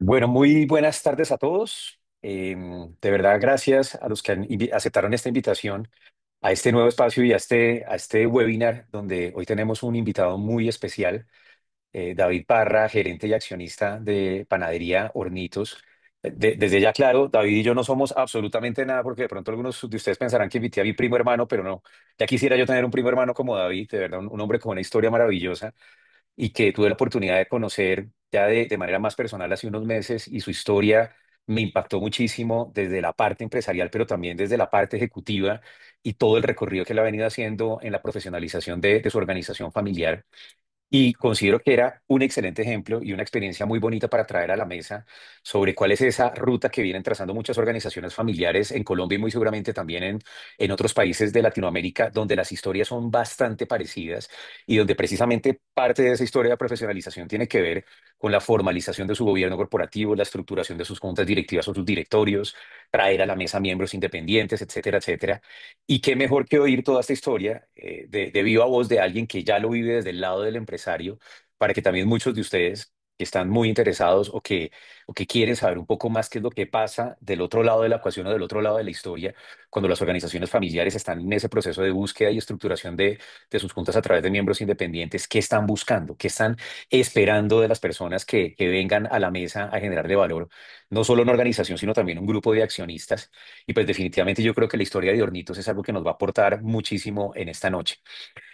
Bueno, muy buenas tardes a todos. De verdad, gracias a los que aceptaron esta invitación a este nuevo espacio y a este webinar donde hoy tenemos un invitado muy especial, David Parra, gerente y accionista de Panadería Hornitos. Desde ya, claro, David y yo no somos absolutamente nada porque de pronto algunos de ustedes pensarán que invité a mi primo hermano, pero no. Ya quisiera yo tener un primo hermano como David, de verdad, un hombre con una historia maravillosa y que tuve la oportunidad de conocer ya de manera más personal hace unos meses y su historia me impactó muchísimo desde la parte empresarial, pero también desde la parte ejecutiva y todo el recorrido que él ha venido haciendo en la profesionalización de su organización familiar. Y considero que era un excelente ejemplo y una experiencia muy bonita para traer a la mesa sobre cuál es esa ruta que vienen trazando muchas organizaciones familiares en Colombia y muy seguramente también en otros países de Latinoamérica, donde las historias son bastante parecidas y donde precisamente parte de esa historia de profesionalización tiene que ver con la formalización de su gobierno corporativo, la estructuración de sus juntas directivas o sus directorios, traer a la mesa miembros independientes, etcétera, etcétera. Y qué mejor que oír toda esta historia de viva voz de alguien que ya lo vive desde el lado del empresario, para que también muchos de ustedes que están muy interesados o que quieren saber un poco más qué es lo que pasa del otro lado de la ecuación o del otro lado de la historia, cuando las organizaciones familiares están en ese proceso de búsqueda y estructuración de sus juntas a través de miembros independientes, qué están buscando, qué están esperando de las personas que vengan a la mesa a generarle valor, no solo una organización, sino también un grupo de accionistas. Y pues definitivamente yo creo que la historia de Hornitos es algo que nos va a aportar muchísimo en esta noche.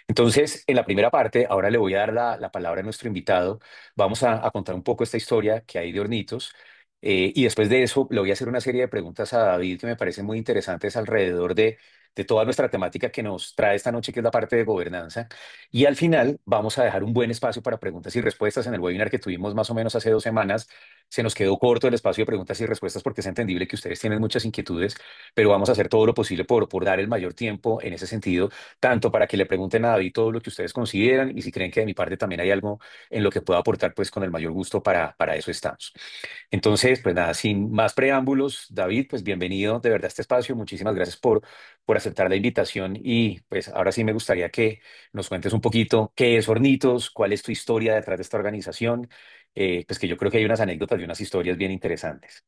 Entonces, en la primera parte, ahora le voy a dar la palabra a nuestro invitado. Vamos a contar un poco esta historia que hay de Hornitos. Y después de eso, le voy a hacer una serie de preguntas a David que me parecen muy interesantes alrededor de toda nuestra temática que nos trae esta noche, que es la parte de gobernanza. Y al final, vamos a dejar un buen espacio para preguntas y respuestas. En el webinar que tuvimos más o menos hace 2 semanas, se nos quedó corto el espacio de preguntas y respuestas porque es entendible que ustedes tienen muchas inquietudes, pero vamos a hacer todo lo posible por dar el mayor tiempo en ese sentido, tanto para que le pregunten a David todo lo que ustedes consideran y si creen que de mi parte también hay algo en lo que pueda aportar, pues con el mayor gusto para eso estamos. Entonces, pues nada, sin más preámbulos, David, pues bienvenido de verdad a este espacio. Muchísimas gracias por aceptar la invitación y pues ahora sí me gustaría que nos cuentes un poquito qué es Hornitos, cuál es tu historia detrás de esta organización, pues que yo creo que hay unas anécdotas y unas historias bien interesantes.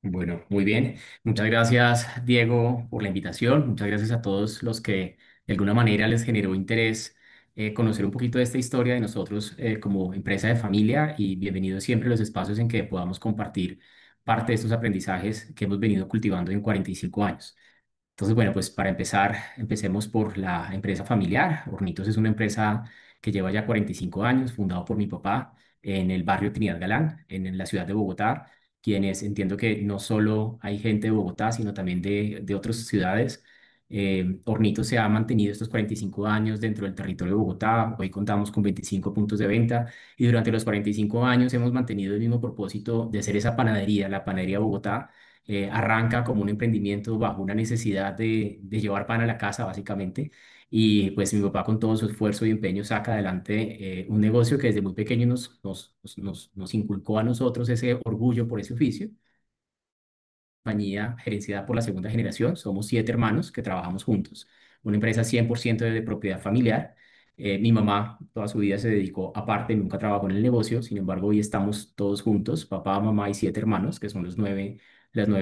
Bueno, muy bien. Muchas gracias, Diego, por la invitación. Muchas gracias a todos los que de alguna manera les generó interés conocer un poquito de esta historia de nosotros como empresa de familia y bienvenidos siempre a los espacios en que podamos compartir parte de estos aprendizajes que hemos venido cultivando en 45 años. Entonces, bueno, pues para empezar, empecemos por la empresa familiar. Hornitos es una empresa que lleva ya 45 años, fundado por mi papá en el barrio Trinidad Galán, en la ciudad de Bogotá, quienes entiendo que no solo hay gente de Bogotá, sino también de otras ciudades. Hornitos se ha mantenido estos 45 años dentro del territorio de Bogotá. Hoy contamos con 25 puntos de venta y durante los 45 años hemos mantenido el mismo propósito de ser esa panadería, la Panadería Bogotá. Arranca como un emprendimiento bajo una necesidad de llevar pan a la casa, básicamente. Y pues mi papá con todo su esfuerzo y empeño saca adelante un negocio que desde muy pequeño nos inculcó a nosotros ese orgullo por ese oficio. Compañía gerenciada por la segunda generación, somos 7 hermanos que trabajamos juntos. Una empresa 100% de propiedad familiar. Mi mamá toda su vida se dedicó aparte, nunca trabajó en el negocio, sin embargo hoy estamos todos juntos, papá, mamá y 7 hermanos, que son las 9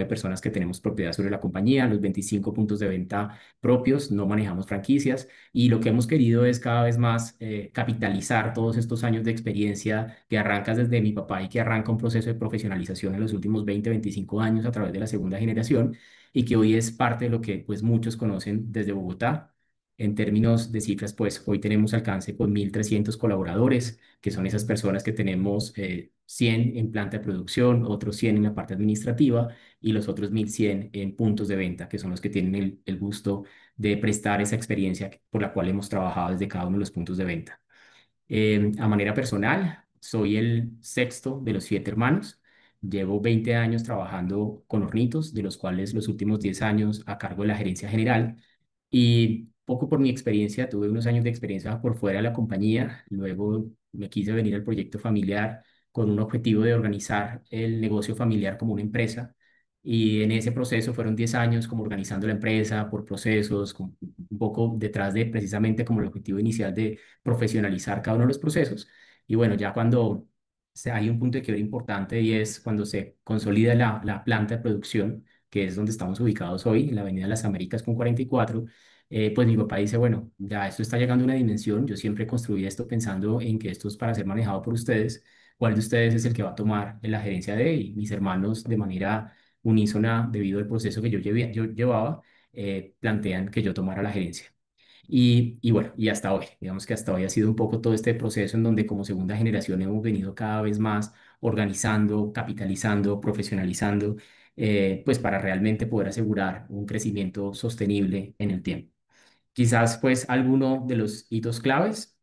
personas que tenemos propiedad sobre la compañía, los 25 puntos de venta propios, no manejamos franquicias y lo que hemos querido es cada vez más capitalizar todos estos años de experiencia que arrancas desde mi papá y que arranca un proceso de profesionalización en los últimos 25 años a través de la segunda generación y que hoy es parte de lo que pues muchos conocen desde Bogotá. En términos de cifras, pues hoy tenemos alcance con 1.300 colaboradores, que son esas personas que tenemos 100 en planta de producción, otros 100 en la parte administrativa y los otros 1.100 en puntos de venta, que son los que tienen el gusto de prestar esa experiencia por la cual hemos trabajado desde cada uno de los puntos de venta. A manera personal, soy el sexto de los 7 hermanos. Llevo 20 años trabajando con Hornitos, de los cuales los últimos 10 años a cargo de la gerencia general. Y poco por mi experiencia, tuve unos años de experiencia por fuera de la compañía. Luego me quise venir al proyecto familiar con un objetivo de organizar el negocio familiar como una empresa. Y en ese proceso fueron 10 años como organizando la empresa por procesos, un poco detrás de precisamente como el objetivo inicial de profesionalizar cada uno de los procesos. Y bueno, ya cuando sea, hay un punto de quiebre importante y es cuando se consolida la planta de producción, que es donde estamos ubicados hoy, en la Avenida de las Américas con 44. Pues mi papá dice, bueno, ya esto está llegando a una dimensión, yo siempre construí esto pensando en que esto es para ser manejado por ustedes. ¿Cuál de ustedes es el que va a tomar la gerencia de? Y mis hermanos, de manera unísona, debido al proceso que yo llevaba, plantean que yo tomara la gerencia. Y bueno, y hasta hoy, digamos que hasta hoy ha sido un poco todo este proceso en donde como segunda generación hemos venido cada vez más organizando, capitalizando, profesionalizando, pues para realmente poder asegurar un crecimiento sostenible en el tiempo. Quizás pues alguno de los hitos claves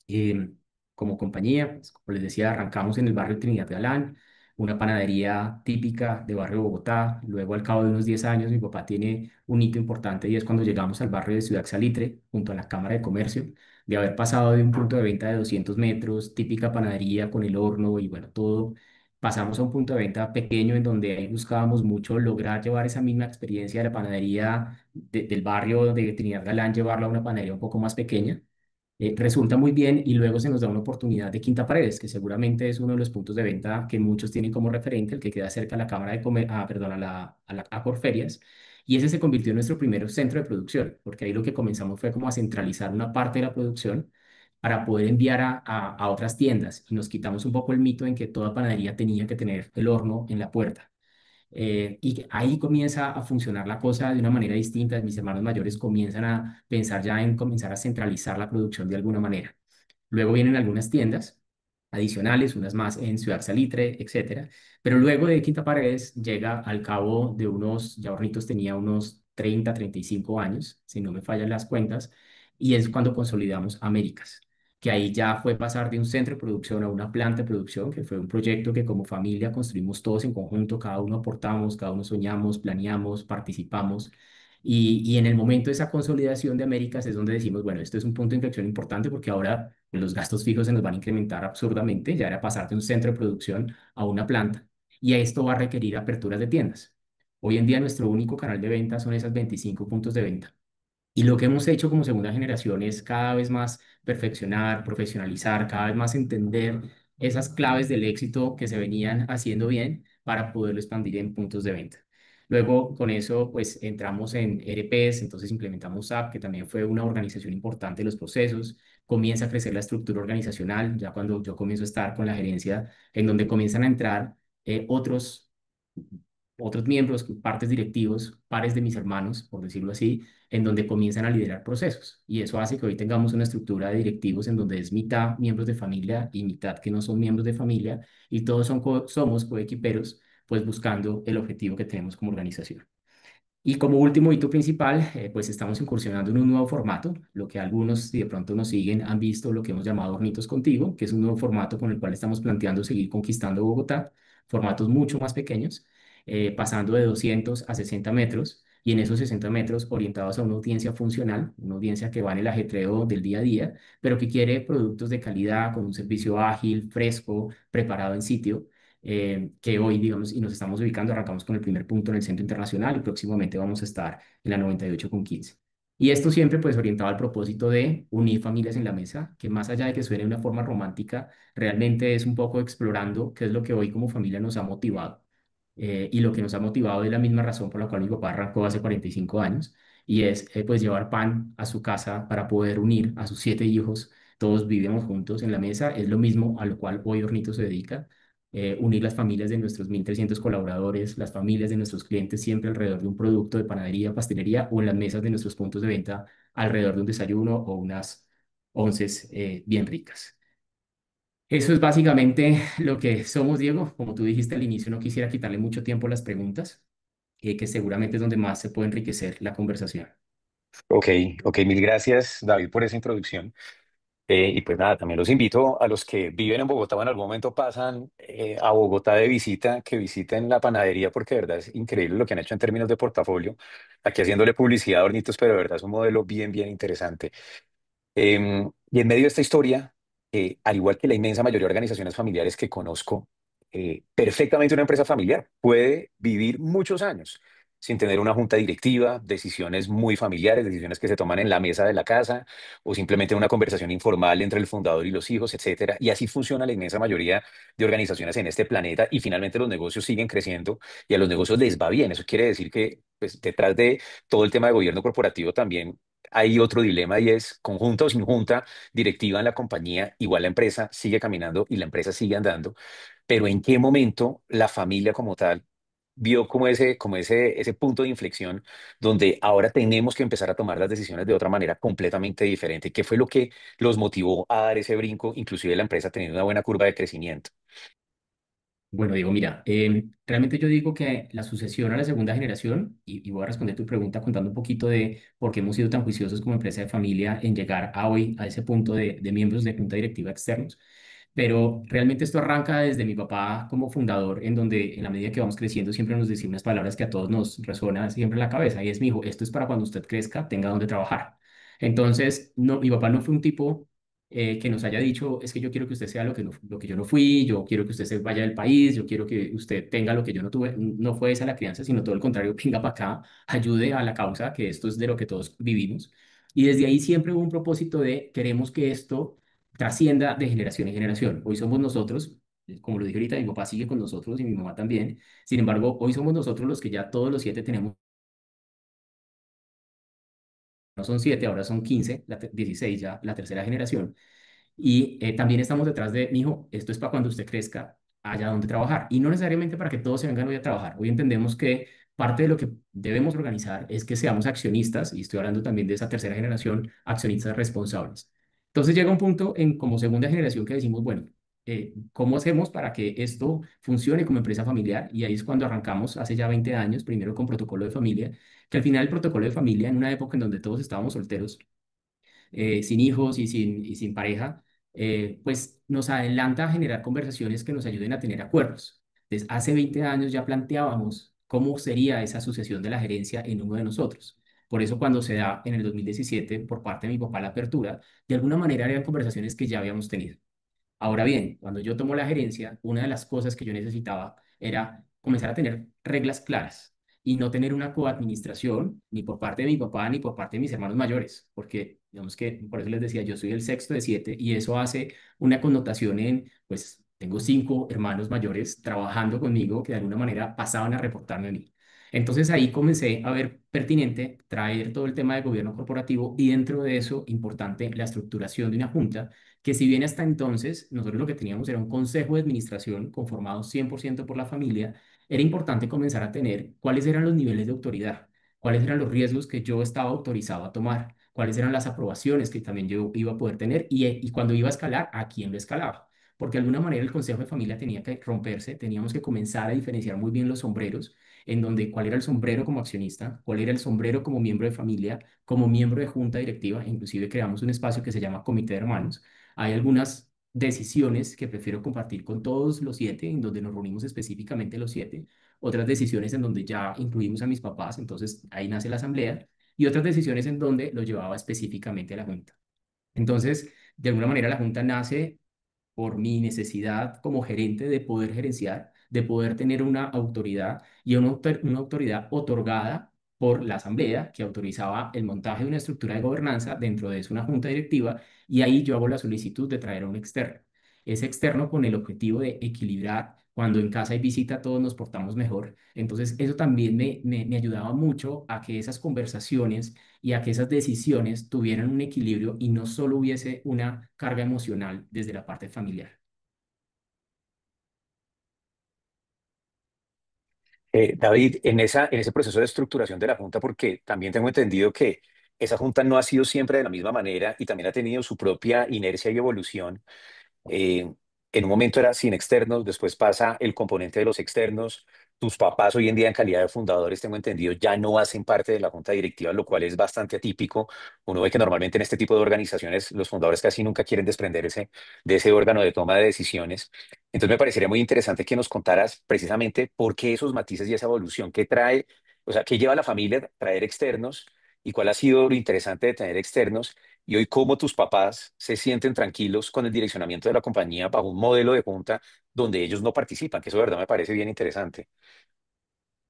eh, como compañía, pues, como les decía, arrancamos en el barrio Trinidad Galán, una panadería típica de barrio Bogotá. Luego, al cabo de unos 10 años, mi papá tiene un hito importante y es cuando llegamos al barrio de Ciudad Salitre, junto a la Cámara de Comercio, de haber pasado de un punto de venta de 200 metros, típica panadería con el horno y bueno, todo. Pasamos a un punto de venta pequeño en donde ahí buscábamos mucho lograr llevar esa misma experiencia de la panadería del barrio de Trinidad Galán, llevarla a una panadería un poco más pequeña. Resulta muy bien y luego se nos da una oportunidad de Quinta Paredes, que seguramente es uno de los puntos de venta que muchos tienen como referente, el que queda cerca a la Cámara de Comer, perdón, a Corferias, y ese se convirtió en nuestro primer centro de producción, porque ahí lo que comenzamos fue como a centralizar una parte de la producción para poder enviar a otras tiendas y nos quitamos un poco el mito en que toda panadería tenía que tener el horno en la puerta. Y ahí comienza a funcionar la cosa de una manera distinta. Mis hermanos mayores comienzan a pensar ya en comenzar a centralizar la producción de alguna manera. Luego vienen algunas tiendas adicionales, unas más en Ciudad Salitre, etcétera. Pero luego de Quinta Paredes llega al cabo de unos, ya Hornitos tenía unos 30, 35 años, si no me fallan las cuentas, y es cuando consolidamos Américas, que ahí ya fue pasar de un centro de producción a una planta de producción, que fue un proyecto que como familia construimos todos en conjunto, cada uno aportamos, cada uno soñamos, planeamos, participamos. Y en el momento de esa consolidación de Américas es donde decimos, bueno, esto es un punto de inflexión importante porque ahora los gastos fijos se nos van a incrementar absurdamente, ya era pasar de un centro de producción a una planta, y esto va a requerir aperturas de tiendas. Hoy en día nuestro único canal de venta son esas 25 puntos de venta. Y lo que hemos hecho como segunda generación es cada vez más perfeccionar, profesionalizar, cada vez más entender esas claves del éxito que se venían haciendo bien para poderlo expandir en puntos de venta. Luego, con eso, pues entramos en ERPs, entonces implementamos SAP, que también fue una organización importante de los procesos. Comienza a crecer la estructura organizacional, ya cuando yo comienzo a estar con la gerencia, en donde comienzan a entrar otros miembros, partes directivos, pares de mis hermanos, por decirlo así, en donde comienzan a liderar procesos. Y eso hace que hoy tengamos una estructura de directivos en donde es mitad miembros de familia y mitad que no son miembros de familia, y todos somos coequiperos, pues buscando el objetivo que tenemos como organización. Y como último hito principal, pues estamos incursionando en un nuevo formato, lo que algunos, si de pronto nos siguen, han visto lo que hemos llamado Hornitos Contigo, que es un nuevo formato con el cual estamos planteando seguir conquistando Bogotá, formatos mucho más pequeños, pasando de 200 a 60 metros, y en esos 60 metros orientados a una audiencia funcional, una audiencia que va en el ajetreo del día a día, pero que quiere productos de calidad, con un servicio ágil, fresco, preparado en sitio, que hoy, digamos, y nos estamos ubicando, arrancamos con el primer punto en el Centro Internacional y próximamente vamos a estar en la 98,15. Y esto siempre pues orientado al propósito de unir familias en la mesa, que más allá de que suene de una forma romántica, realmente es un poco explorando qué es lo que hoy como familia nos ha motivado. Y lo que nos ha motivado es la misma razón por la cual mi papá arrancó hace 45 años, y es pues llevar pan a su casa para poder unir a sus 7 hijos, todos vivimos juntos en la mesa, es lo mismo a lo cual hoy Hornito se dedica, unir las familias de nuestros 1.300 colaboradores, las familias de nuestros clientes siempre alrededor de un producto de panadería, pastelería o en las mesas de nuestros puntos de venta alrededor de un desayuno o unas onces bien ricas. Eso es básicamente lo que somos, Diego. Como tú dijiste al inicio, no quisiera quitarle mucho tiempo a las preguntas, que seguramente es donde más se puede enriquecer la conversación. Ok, ok, mil gracias, David, por esa introducción. Y pues nada, también los invito a los que viven en Bogotá o en algún momento pasan a Bogotá de visita, que visiten la panadería porque de verdad es increíble lo que han hecho en términos de portafolio. Aquí haciéndole publicidad a Hornitos, pero de verdad es un modelo bien, bien interesante. Y en medio de esta historia, al igual que la inmensa mayoría de organizaciones familiares que conozco, perfectamente una empresa familiar puede vivir muchos años sin tener una junta directiva, decisiones muy familiares, decisiones que se toman en la mesa de la casa o simplemente una conversación informal entre el fundador y los hijos, etcétera. Y así funciona la inmensa mayoría de organizaciones en este planeta y finalmente los negocios siguen creciendo y a los negocios les va bien. Eso quiere decir que pues, detrás de todo el tema de gobierno corporativo también hay otro dilema y es conjunta o sin junta directiva en la compañía, igual la empresa sigue caminando y la empresa sigue andando, pero ¿en qué momento la familia como tal vio ese punto de inflexión donde ahora tenemos que empezar a tomar las decisiones de otra manera completamente diferente? ¿Qué fue lo que los motivó a dar ese brinco, inclusive la empresa teniendo una buena curva de crecimiento? Bueno, digo, mira, realmente yo digo que la sucesión a la segunda generación, y voy a responder tu pregunta contando un poquito de por qué hemos sido tan juiciosos como empresa de familia en llegar a hoy a ese punto de miembros de junta directiva externos. Pero realmente esto arranca desde mi papá como fundador, en donde en la medida que vamos creciendo siempre nos decía unas palabras que a todos nos resuenan siempre en la cabeza, y es, mi hijo, esto es para cuando usted crezca, tenga donde trabajar. Entonces, no, mi papá no fue un tipo que nos haya dicho, es que yo quiero que usted sea lo que, lo que yo no fui, yo quiero que usted se vaya del país, yo quiero que usted tenga lo que yo no tuve. No fue esa la crianza, sino todo el contrario, venga para acá, ayude a la causa, que esto es de lo que todos vivimos. Y desde ahí siempre hubo un propósito de queremos que esto trascienda de generación en generación. Hoy somos nosotros, como lo dije ahorita, mi papá sigue con nosotros y mi mamá también. Sin embargo, hoy somos nosotros los que ya todos los siete tenemos, no son siete, ahora son 15, 16 ya, la tercera generación. Y también estamos detrás de, mijo, esto es para cuando usted crezca, haya donde trabajar. Y no necesariamente para que todos se vengan hoy a trabajar. Hoy entendemos que parte de lo que debemos organizar es que seamos accionistas, y estoy hablando también de esa tercera generación, accionistas responsables. Entonces llega un punto en como segunda generación que decimos, bueno, ¿cómo hacemos para que esto funcione como empresa familiar? Y ahí es cuando arrancamos hace ya 20 años, primero con protocolo de familia, que al final el protocolo de familia, en una época en donde todos estábamos solteros, sin hijos y sin pareja, pues nos adelanta a generar conversaciones que nos ayuden a tener acuerdos. Desde hace 20 años ya planteábamos cómo sería esa sucesión de la gerencia en uno de nosotros. Por eso cuando se da en el 2017 por parte de mi papá la apertura, de alguna manera eran conversaciones que ya habíamos tenido. Ahora bien, cuando yo tomo la gerencia, una de las cosas que yo necesitaba era comenzar a tener reglas claras y no tener una coadministración ni por parte de mi papá ni por parte de mis hermanos mayores, porque digamos que por eso les decía, yo soy el sexto de siete y eso hace una connotación en, pues tengo cinco hermanos mayores trabajando conmigo que de alguna manera pasaban a reportarme a mí. Entonces ahí comencé a ver pertinente traer todo el tema de gobierno corporativo y dentro de eso importante la estructuración de una junta que si bien hasta entonces nosotros lo que teníamos era un consejo de administración conformado 100% por la familia, era importante comenzar a tener cuáles eran los niveles de autoridad, cuáles eran los riesgos que yo estaba autorizado a tomar, cuáles eran las aprobaciones que también yo iba a poder tener y cuando iba a escalar, a quién lo escalaba. Porque de alguna manera el consejo de familia tenía que romperse, teníamos que comenzar a diferenciar muy bien los sombreros, en donde cuál era el sombrero como accionista, cuál era el sombrero como miembro de familia, como miembro de junta directiva, inclusive creamos un espacio que se llama Comité de Hermanos. Hay algunas decisiones que prefiero compartir con todos los siete, en donde nos reunimos específicamente los siete. Otras decisiones en donde ya incluimos a mis papás, entonces ahí nace la asamblea. Y otras decisiones en donde lo llevaba específicamente a la junta. Entonces, de alguna manera la junta nace por mi necesidad como gerente de poder gerenciar, de poder tener una autoridad y una autoridad otorgada por la asamblea que autorizaba el montaje de una estructura de gobernanza dentro de eso, una junta directiva, y ahí yo hago la solicitud de traer a un externo. Ese externo con el objetivo de equilibrar. Cuando en casa hay visita, todos nos portamos mejor. Entonces, eso también me ayudaba mucho a que esas conversaciones y a que esas decisiones tuvieran un equilibrio y no solo hubiese una carga emocional desde la parte familiar. David, en ese proceso de estructuración de la Junta, porque también tengo entendido que esa Junta no ha sido siempre de la misma manera y también ha tenido su propia inercia y evolución. eh, en un momento era sin externos, después pasa el componente de los externos. Tus papás hoy en día en calidad de fundadores, tengo entendido, ya no hacen parte de la junta directiva, lo cual es bastante atípico. Uno ve que normalmente en este tipo de organizaciones los fundadores casi nunca quieren desprenderse de ese órgano de toma de decisiones. Entonces me parecería muy interesante que nos contaras precisamente por qué esos matices y esa evolución que trae, o sea, qué lleva a la familia a traer externos y cuál ha sido lo interesante de tener externos y hoy cómo tus papás se sienten tranquilos con el direccionamiento de la compañía bajo un modelo de junta donde ellos no participan, que eso de verdad me parece bien interesante.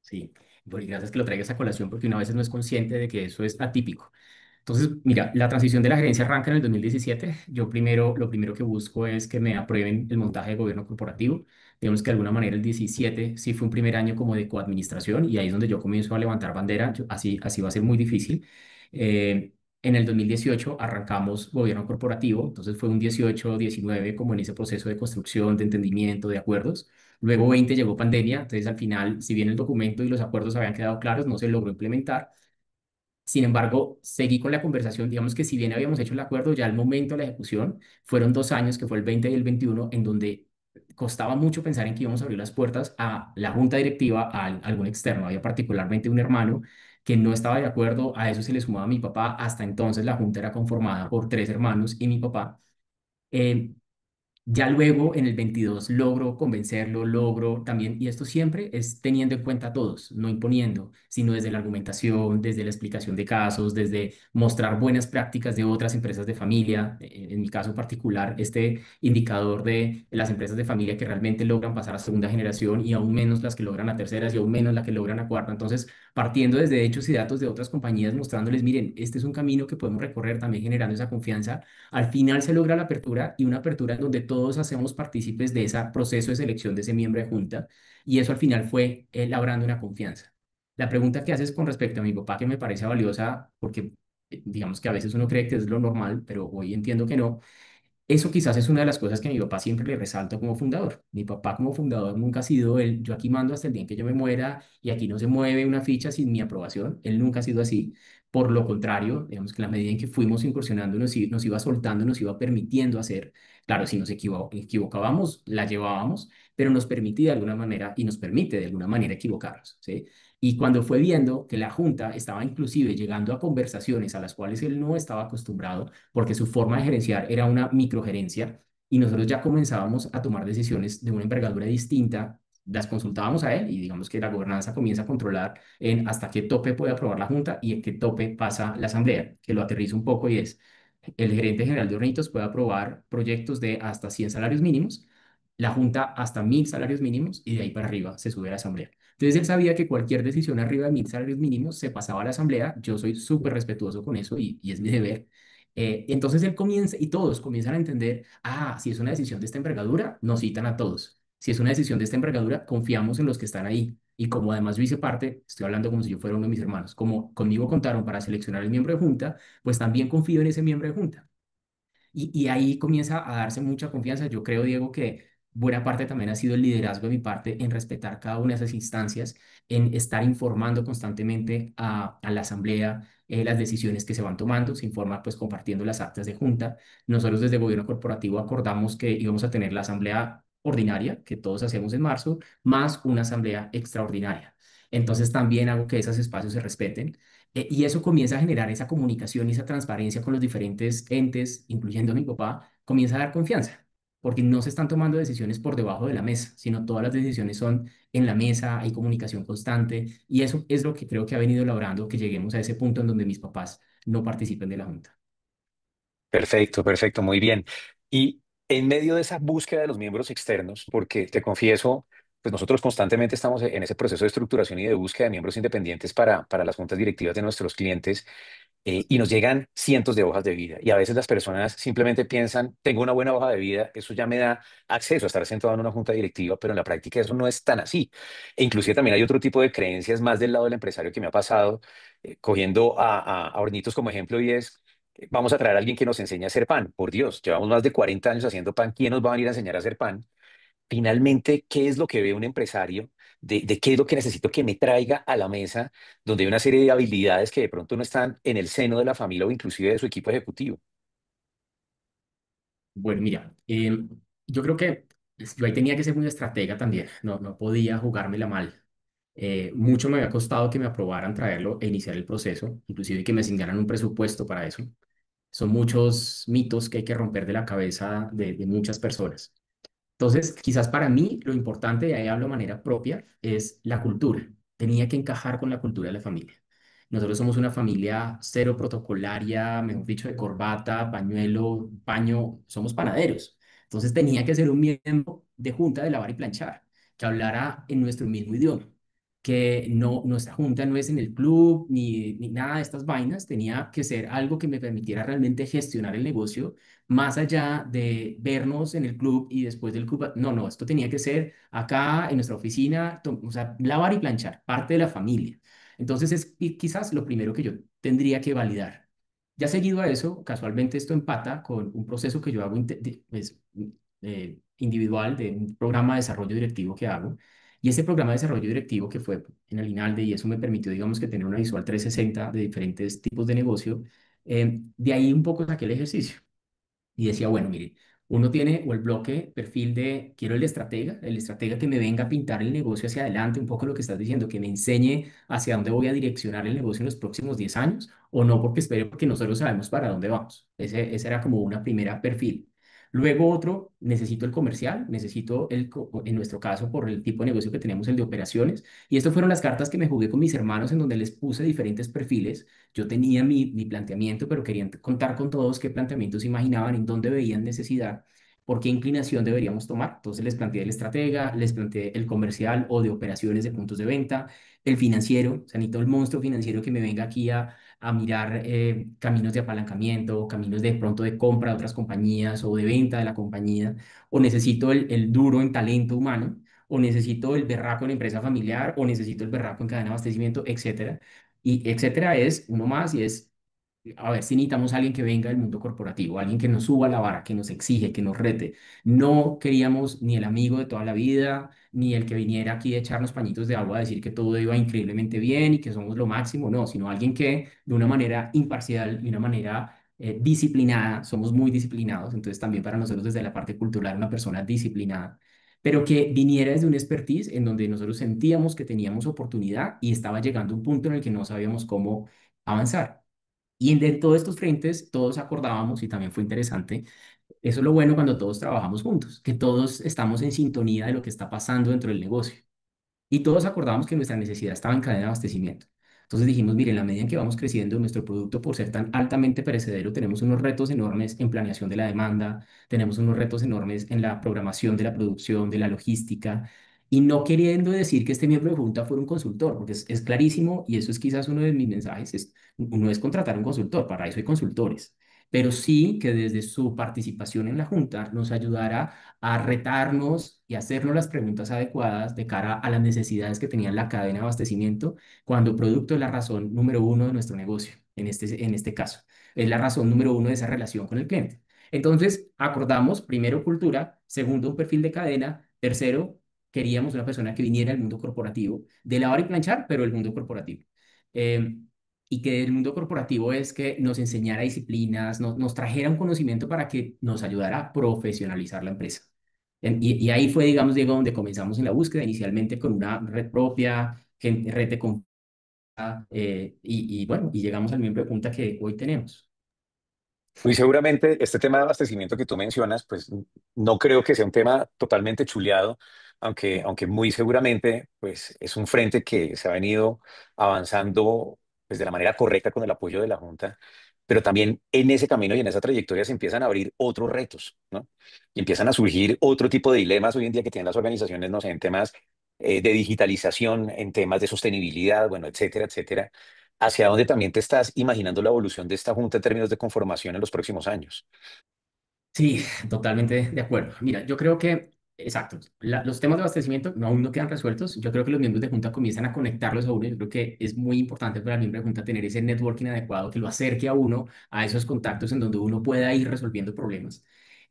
Sí. Bueno, y gracias que lo traigas a colación porque una vez no es consciente de que eso es atípico. Entonces, mira, la transición de la gerencia arranca en el 2017. Yo primero, lo primero que busco es que me aprueben el montaje de gobierno corporativo. Digamos que de alguna manera el 17 sí fue un primer año como de coadministración y ahí es donde yo comienzo a levantar bandera. Así va a ser muy difícil. En el 2018 arrancamos gobierno corporativo, entonces fue un 18, 19 como en ese proceso de construcción, de entendimiento, de acuerdos. Luego 20 llegó pandemia, entonces al final, si bien el documento y los acuerdos habían quedado claros, no se logró implementar. Sin embargo, seguí con la conversación. Digamos que si bien habíamos hecho el acuerdo, ya al momento de la ejecución fueron 2 años, que fue el 20 y el 21, en donde costaba mucho pensar en que íbamos a abrir las puertas a la junta directiva, algún externo. Había particularmente un hermano que no estaba de acuerdo, a eso se le sumaba mi papá. Hasta entonces la junta era conformada por tres hermanos y mi papá. Eh, ya luego, en el 22 logro convencerlo, logro también, y esto siempre es teniendo en cuenta a todos, no imponiendo, sino desde la argumentación, desde la explicación de casos, desde mostrar buenas prácticas de otras empresas de familia. En mi caso particular, este indicador de las empresas de familia que realmente logran pasar a segunda generación y aún menos las que logran a terceras y aún menos las que logran a cuarta. Entonces, partiendo desde hechos y datos de otras compañías, mostrándoles, miren, este es un camino que podemos recorrer, también generando esa confianza. Al final se logra la apertura y una apertura en donde todos hacemos partícipes de ese proceso de selección de ese miembro de junta y eso al final fue labrando una confianza. La pregunta que haces con respecto a mi papá, que me parece valiosa, porque digamos que a veces uno cree que es lo normal, pero hoy entiendo que no, eso quizás es una de las cosas que a mi papá siempre le resalto como fundador. Mi papá como fundador nunca ha sido el yo aquí mando hasta el día en que yo me muera y aquí no se mueve una ficha sin mi aprobación. Él nunca ha sido así. Por lo contrario, digamos que en la medida en que fuimos incursionando nos iba soltando, nos iba permitiendo hacer. Claro, si nos equivocábamos, la llevábamos, pero nos permitía de alguna manera y nos permite de alguna manera equivocarnos, ¿sí? Y cuando fue viendo que la Junta estaba inclusive llegando a conversaciones a las cuales él no estaba acostumbrado, porque su forma de gerenciar era una microgerencia y nosotros ya comenzábamos a tomar decisiones de una envergadura distinta, las consultábamos a él y digamos que la gobernanza comienza a controlar en hasta qué tope puede aprobar la Junta y en qué tope pasa la Asamblea, que lo aterriza un poco y es, el gerente general de Hornitos puede aprobar proyectos de hasta 100 salarios mínimos, la Junta hasta 1000 salarios mínimos y de ahí para arriba se sube a la Asamblea. Entonces él sabía que cualquier decisión arriba de 1000 salarios mínimos se pasaba a la Asamblea. Yo soy súper respetuoso con eso y es mi deber. Entonces él comienza y todos comienzan a entender, si es una decisión de esta envergadura, nos citan a todos. Si es una decisión de esta envergadura, confiamos en los que están ahí. Y como además yo hice parte, estoy hablando como si yo fuera uno de mis hermanos, como conmigo contaron para seleccionar el miembro de junta, pues también confío en ese miembro de junta. Y ahí comienza a darse mucha confianza. Yo creo, Diego, que buena parte también ha sido el liderazgo de mi parte en respetar cada una de esas instancias, en estar informando constantemente a la asamblea las decisiones que se van tomando, se informa pues compartiendo las actas de junta. Nosotros desde Gobierno Corporativo acordamos que íbamos a tener la asamblea ordinaria, que todos hacemos en marzo, más una asamblea extraordinaria. Entonces también hago que esos espacios se respeten. Y eso comienza a generar esa comunicación y esa transparencia con los diferentes entes, incluyendo a mi papá, comienza a dar confianza, porque no se están tomando decisiones por debajo de la mesa, sino todas las decisiones son en la mesa, hay comunicación constante, y eso es lo que creo que ha venido logrando que lleguemos a ese punto en donde mis papás no participen de la junta. Perfecto, perfecto, muy bien. Y en medio de esa búsqueda de los miembros externos, porque te confieso, pues nosotros constantemente estamos en ese proceso de estructuración y de búsqueda de miembros independientes para las juntas directivas de nuestros clientes. Y nos llegan cientos de hojas de vida. Y a veces las personas simplemente piensan, tengo una buena hoja de vida, eso ya me da acceso a estar sentado en una junta directiva, pero en la práctica eso no es tan así. E inclusive también hay otro tipo de creencias más del lado del empresario que me ha pasado, cogiendo a Hornitos como ejemplo, y es, vamos a traer a alguien que nos enseñe a hacer pan. Por Dios, llevamos más de 40 años haciendo pan, ¿quién nos va a venir a enseñar a hacer pan? Finalmente, ¿qué es lo que ve un empresario? De qué es lo que necesito que me traiga a la mesa, donde hay una serie de habilidades que de pronto no están en el seno de la familia o inclusive de su equipo ejecutivo. Bueno, mira, yo creo que yo ahí tenía que ser muy estratega también, no podía jugármela mal. Mucho me había costado que me aprobaran traerlo e iniciar el proceso, inclusive que me asignaran un presupuesto para eso. Son muchos mitos que hay que romper de la cabeza de muchas personas. Entonces, quizás para mí lo importante, y ahí hablo de manera propia, es la cultura. Tenía que encajar con la cultura de la familia. Nosotros somos una familia cero protocolaria, mejor dicho, de corbata, pañuelo, paño, somos panaderos. Entonces tenía que ser un miembro de junta de lavar y planchar, que hablara en nuestro mismo idioma. que no, nuestra junta no es en el club ni nada de estas vainas, tenía que ser algo que me permitiera realmente gestionar el negocio más allá de vernos en el club y después del club. No, no, esto tenía que ser acá en nuestra oficina, o sea, lavar y planchar, parte de la familia. Entonces es quizás lo primero que yo tendría que validar. Ya seguido a eso, casualmente esto empata con un proceso que yo hago individual de un programa de desarrollo directivo que hago. Y ese programa de desarrollo directivo que fue en el INALDE, y eso me permitió, digamos, que tener una visual 360 de diferentes tipos de negocio, de ahí un poco saqué el ejercicio y decía, bueno, mire, uno tiene o el bloque, perfil de, quiero el estratega que me venga a pintar el negocio hacia adelante, un poco lo que estás diciendo, que me enseñe hacia dónde voy a direccionar el negocio en los próximos 10 años, o no, porque espere, porque nosotros sabemos para dónde vamos. Ese era como una primera perfil. Luego otro, necesito el comercial, necesito en nuestro caso, por el tipo de negocio que tenemos, el de operaciones. Y estas fueron las cartas que me jugué con mis hermanos en donde les puse diferentes perfiles. Yo tenía mi planteamiento, pero querían contar con todos qué planteamientos imaginaban, en dónde veían necesidad, por qué inclinación deberíamos tomar. Entonces les planteé el estratega, les planteé el comercial o de operaciones de puntos de venta, el financiero, o sea, necesito el monstruo financiero que me venga aquí a mirar caminos de apalancamiento, caminos de pronto de compra de otras compañías o de venta de la compañía, o necesito el duro en talento humano, o necesito el berraco en empresa familiar, o necesito el berraco en cadena de abastecimiento, etcétera. Y etcétera es uno más y es, a ver si necesitamos a alguien que venga del mundo corporativo, alguien que nos suba la vara, que nos exige, que nos rete. No queríamos ni el amigo de toda la vida, ni el que viniera aquí a echarnos pañitos de agua a decir que todo iba increíblemente bien y que somos lo máximo, no, sino alguien que de una manera imparcial y una manera disciplinada, somos muy disciplinados, entonces también para nosotros desde la parte cultural una persona disciplinada, pero que viniera desde un expertise en donde nosotros sentíamos que teníamos oportunidad y estaba llegando un punto en el que no sabíamos cómo avanzar. Y de todos estos frentes, todos acordábamos, y también fue interesante, eso es lo bueno cuando todos trabajamos juntos, que todos estamos en sintonía de lo que está pasando dentro del negocio. Y todos acordamos que nuestra necesidad estaba en cadena de abastecimiento. Entonces dijimos, mire, en la medida en que vamos creciendo, nuestro producto, por ser tan altamente perecedero, tenemos unos retos enormes en planeación de la demanda, tenemos unos retos enormes en la programación de la producción, de la logística, y no queriendo decir que este miembro de junta fuera un consultor, porque es clarísimo, y eso es quizás uno de mis mensajes, uno es contratar un consultor, para eso hay consultores, pero sí que desde su participación en la junta nos ayudara a retarnos y hacernos las preguntas adecuadas de cara a las necesidades que tenía la cadena de abastecimiento cuando producto es la razón número uno de nuestro negocio, en este caso. Es la razón número uno de esa relación con el cliente. Entonces, acordamos, primero, cultura, segundo, un perfil de cadena, tercero, queríamos una persona que viniera del mundo corporativo, de lavar y planchar, pero del mundo corporativo. Eh, y que el mundo corporativo es que nos enseñara disciplinas, nos trajera un conocimiento para que nos ayudara a profesionalizar la empresa. Y ahí fue, digamos, Diego, donde comenzamos en la búsqueda, inicialmente con una red propia, red de confianza, y bueno, y llegamos al miembro de punta que hoy tenemos. Muy seguramente este tema de abastecimiento que tú mencionas, pues no creo que sea un tema totalmente chuleado, aunque muy seguramente pues es un frente que se ha venido avanzando pues de la manera correcta con el apoyo de la Junta, pero también en ese camino y en esa trayectoria se empiezan a abrir otros retos, ¿no? Y empiezan a surgir otro tipo de dilemas hoy en día que tienen las organizaciones, no sé, en temas de digitalización, en temas de sostenibilidad, bueno, etcétera, etcétera. ¿Hacia dónde también te estás imaginando la evolución de esta junta en términos de conformación en los próximos años? Sí, totalmente de acuerdo. Mira, yo creo que, exacto, los temas de abastecimiento aún no quedan resueltos. Yo creo que los miembros de junta comienzan a conectarlos a uno. Yo creo que es muy importante para el miembro de junta tener ese networking adecuado que lo acerque a uno a esos contactos en donde uno pueda ir resolviendo problemas.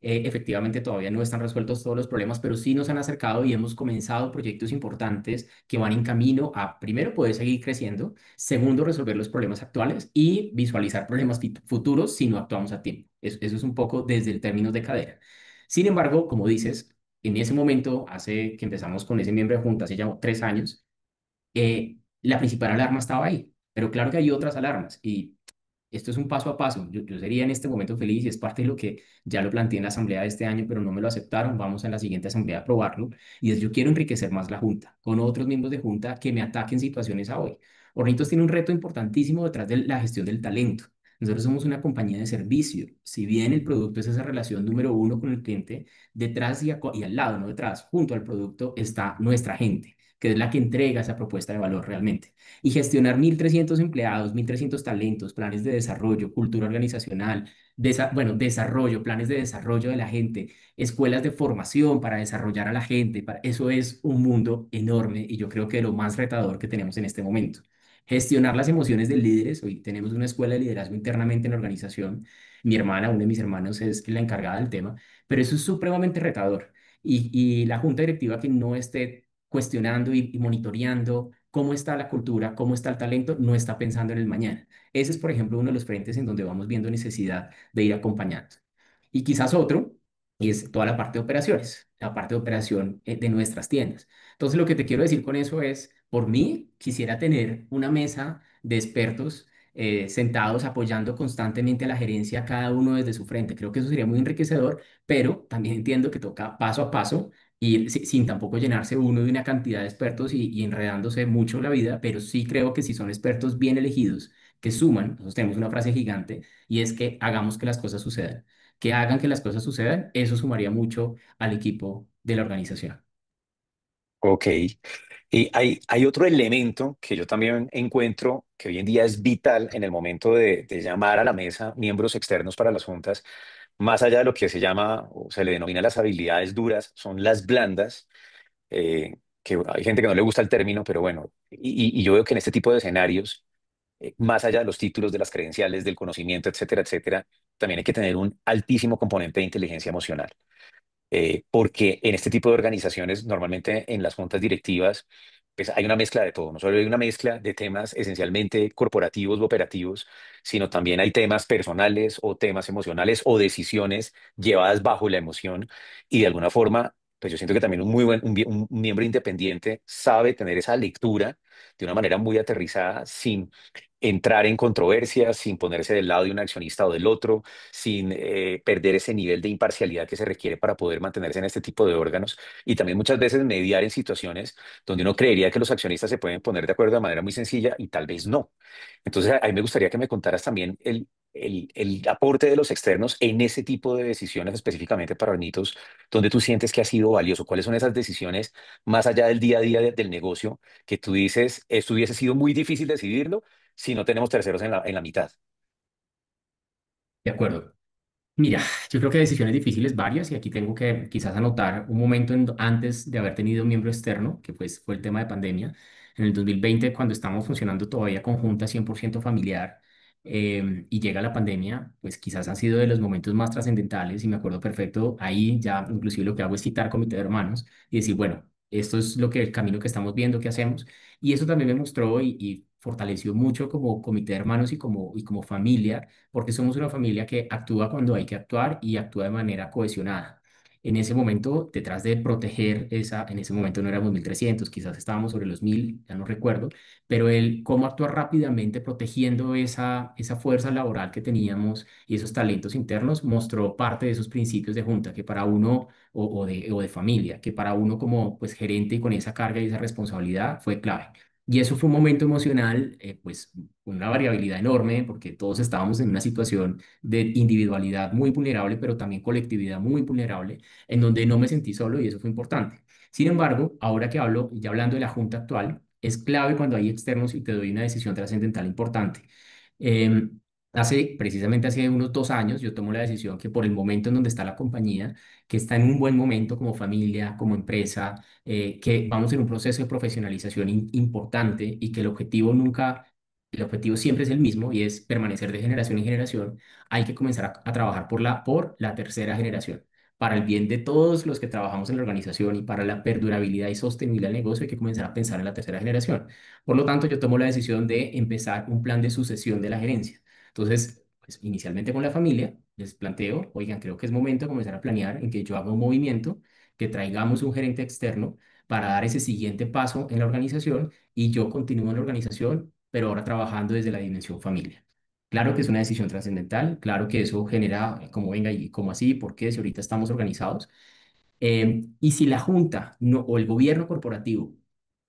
Efectivamente, todavía no están resueltos todos los problemas, pero sí nos han acercado y hemos comenzado proyectos importantes que van en camino a, primero, poder seguir creciendo, segundo, resolver los problemas actuales y visualizar problemas futuros si no actuamos a tiempo. Eso es un poco desde el término de cadena. Sin embargo, como dices, en ese momento, hace que empezamos con ese miembro de junta, hace ya 3 años, la principal alarma estaba ahí. Pero claro que hay otras alarmas y esto es un paso a paso. Yo sería en este momento feliz y es parte de lo que ya lo planteé en la asamblea de este año, pero no me lo aceptaron. Vamos en la siguiente asamblea a aprobarlo. Y es yo quiero enriquecer más la junta con otros miembros de junta que me ataquen situaciones a hoy. Hornitos tiene un reto importantísimo detrás de la gestión del talento. Nosotros somos una compañía de servicio. Si bien el producto es esa relación número uno con el cliente, detrás y al lado, no detrás, junto al producto está nuestra gente. que es la que entrega esa propuesta de valor realmente. Y gestionar 1.300 empleados, 1.300 talentos, planes de desarrollo, cultura organizacional, bueno, desarrollo, planes de desarrollo de la gente, escuelas de formación para desarrollar a la gente, eso es un mundo enorme y yo creo que lo más retador que tenemos en este momento. Gestionar las emociones de líderes. Hoy tenemos una escuela de liderazgo internamente en la organización. Mi hermana, uno de mis hermanos, es la encargada del tema, pero eso es supremamente retador. Y la junta directiva que no esté cuestionando y monitoreando cómo está la cultura, cómo está el talento, no está pensando en el mañana. Ese es, por ejemplo, uno de los frentes en donde vamos viendo necesidad de ir acompañando. Y quizás otro es toda la parte de operaciones, la parte de operación de nuestras tiendas. Entonces, lo que te quiero decir con eso es, por mí, quisiera tener una mesa de expertos sentados apoyando constantemente a la gerencia, cada uno desde su frente. Creo que eso sería muy enriquecedor, pero también entiendo que toca paso a paso ir sin tampoco llenarse uno de una cantidad de expertos y enredándose mucho la vida, pero sí creo que si son expertos bien elegidos, que suman, nosotros tenemos una frase gigante y es que hagamos que las cosas sucedan, que hagan que las cosas sucedan, eso sumaría mucho al equipo de la organización. Ok. Y hay otro elemento que yo también encuentro que hoy en día es vital en el momento de llamar a la mesa miembros externos para las juntas, más allá de lo que se llama o se le denomina las habilidades duras, son las blandas, que hay gente que no le gusta el término, pero bueno, y yo veo que en este tipo de escenarios, más allá de los títulos, de las credenciales, del conocimiento, etcétera, etcétera, también hay que tener un altísimo componente de inteligencia emocional, porque en este tipo de organizaciones, normalmente en las juntas directivas, pues hay una mezcla de todo, no solo hay una mezcla de temas esencialmente corporativos o operativos, sino también hay temas personales o temas emocionales o decisiones llevadas bajo la emoción y de alguna forma, pues yo siento que también un muy buen, un miembro independiente sabe tener esa lectura de una manera muy aterrizada sin entrar en controversias, sin ponerse del lado de un accionista o del otro, sin perder ese nivel de imparcialidad que se requiere para poder mantenerse en este tipo de órganos y también muchas veces mediar en situaciones donde uno creería que los accionistas se pueden poner de acuerdo de manera muy sencilla y tal vez no. Entonces, a mí me gustaría que me contaras también el aporte de los externos en ese tipo de decisiones, específicamente para hornitos, donde tú sientes que ha sido valioso. ¿Cuáles son esas decisiones más allá del día a día del negocio que tú dices, esto hubiese sido muy difícil decidirlo si no tenemos terceros en la mitad? De acuerdo. Mira, yo creo que decisiones difíciles varias y aquí tengo que quizás anotar un momento antes de haber tenido un miembro externo, que pues fue el tema de pandemia, en el 2020 cuando estábamos funcionando todavía conjunta 100% familiar y llega la pandemia, pues quizás han sido de los momentos más trascendentales y me acuerdo perfecto, ahí ya inclusive lo que hago es citar comité de hermanos y decir, bueno, esto es lo que el camino que estamos viendo, qué hacemos y eso también me mostró y fortaleció mucho como comité de hermanos y como familia porque somos una familia que actúa cuando hay que actuar y actúa de manera cohesionada. En ese momento, detrás de proteger en ese momento no éramos 1.300, quizás estábamos sobre los 1.000, ya no recuerdo, pero el cómo actuar rápidamente protegiendo esa fuerza laboral que teníamos y esos talentos internos mostró parte de esos principios de junta que para uno o de familia, que para uno como pues gerente y con esa carga y esa responsabilidad fue clave. Y eso fue un momento emocional, pues con una variabilidad enorme, porque todos estábamos en una situación de individualidad muy vulnerable, pero también colectividad muy vulnerable, en donde no me sentí solo y eso fue importante. Sin embargo, ahora que hablo, ya hablando de la junta actual, es clave cuando hay externos y te doy una decisión trascendental importante. Em, precisamente hace unos 2 años, yo tomo la decisión que por el momento en donde está la compañía, que está en un buen momento como familia, como empresa, que vamos en un proceso de profesionalización importante y que el objetivo siempre es el mismo y es permanecer de generación en generación, hay que comenzar a trabajar por la tercera generación. Para el bien de todos los que trabajamos en la organización y para la perdurabilidad y sostenibilidad del negocio, hay que comenzar a pensar en la tercera generación. Por lo tanto, yo tomo la decisión de empezar un plan de sucesión de la gerencia. Entonces, pues, inicialmente con la familia, les planteo, oigan, creo que es momento de comenzar a planear en que yo haga un movimiento, que traigamos un gerente externo para dar ese siguiente paso en la organización y yo continúo en la organización, pero ahora trabajando desde la dimensión familia. Claro que es una decisión trascendental, claro que eso genera, como venga y cómo así, por qué, si ahorita estamos organizados. Y si la Junta no, o el gobierno corporativo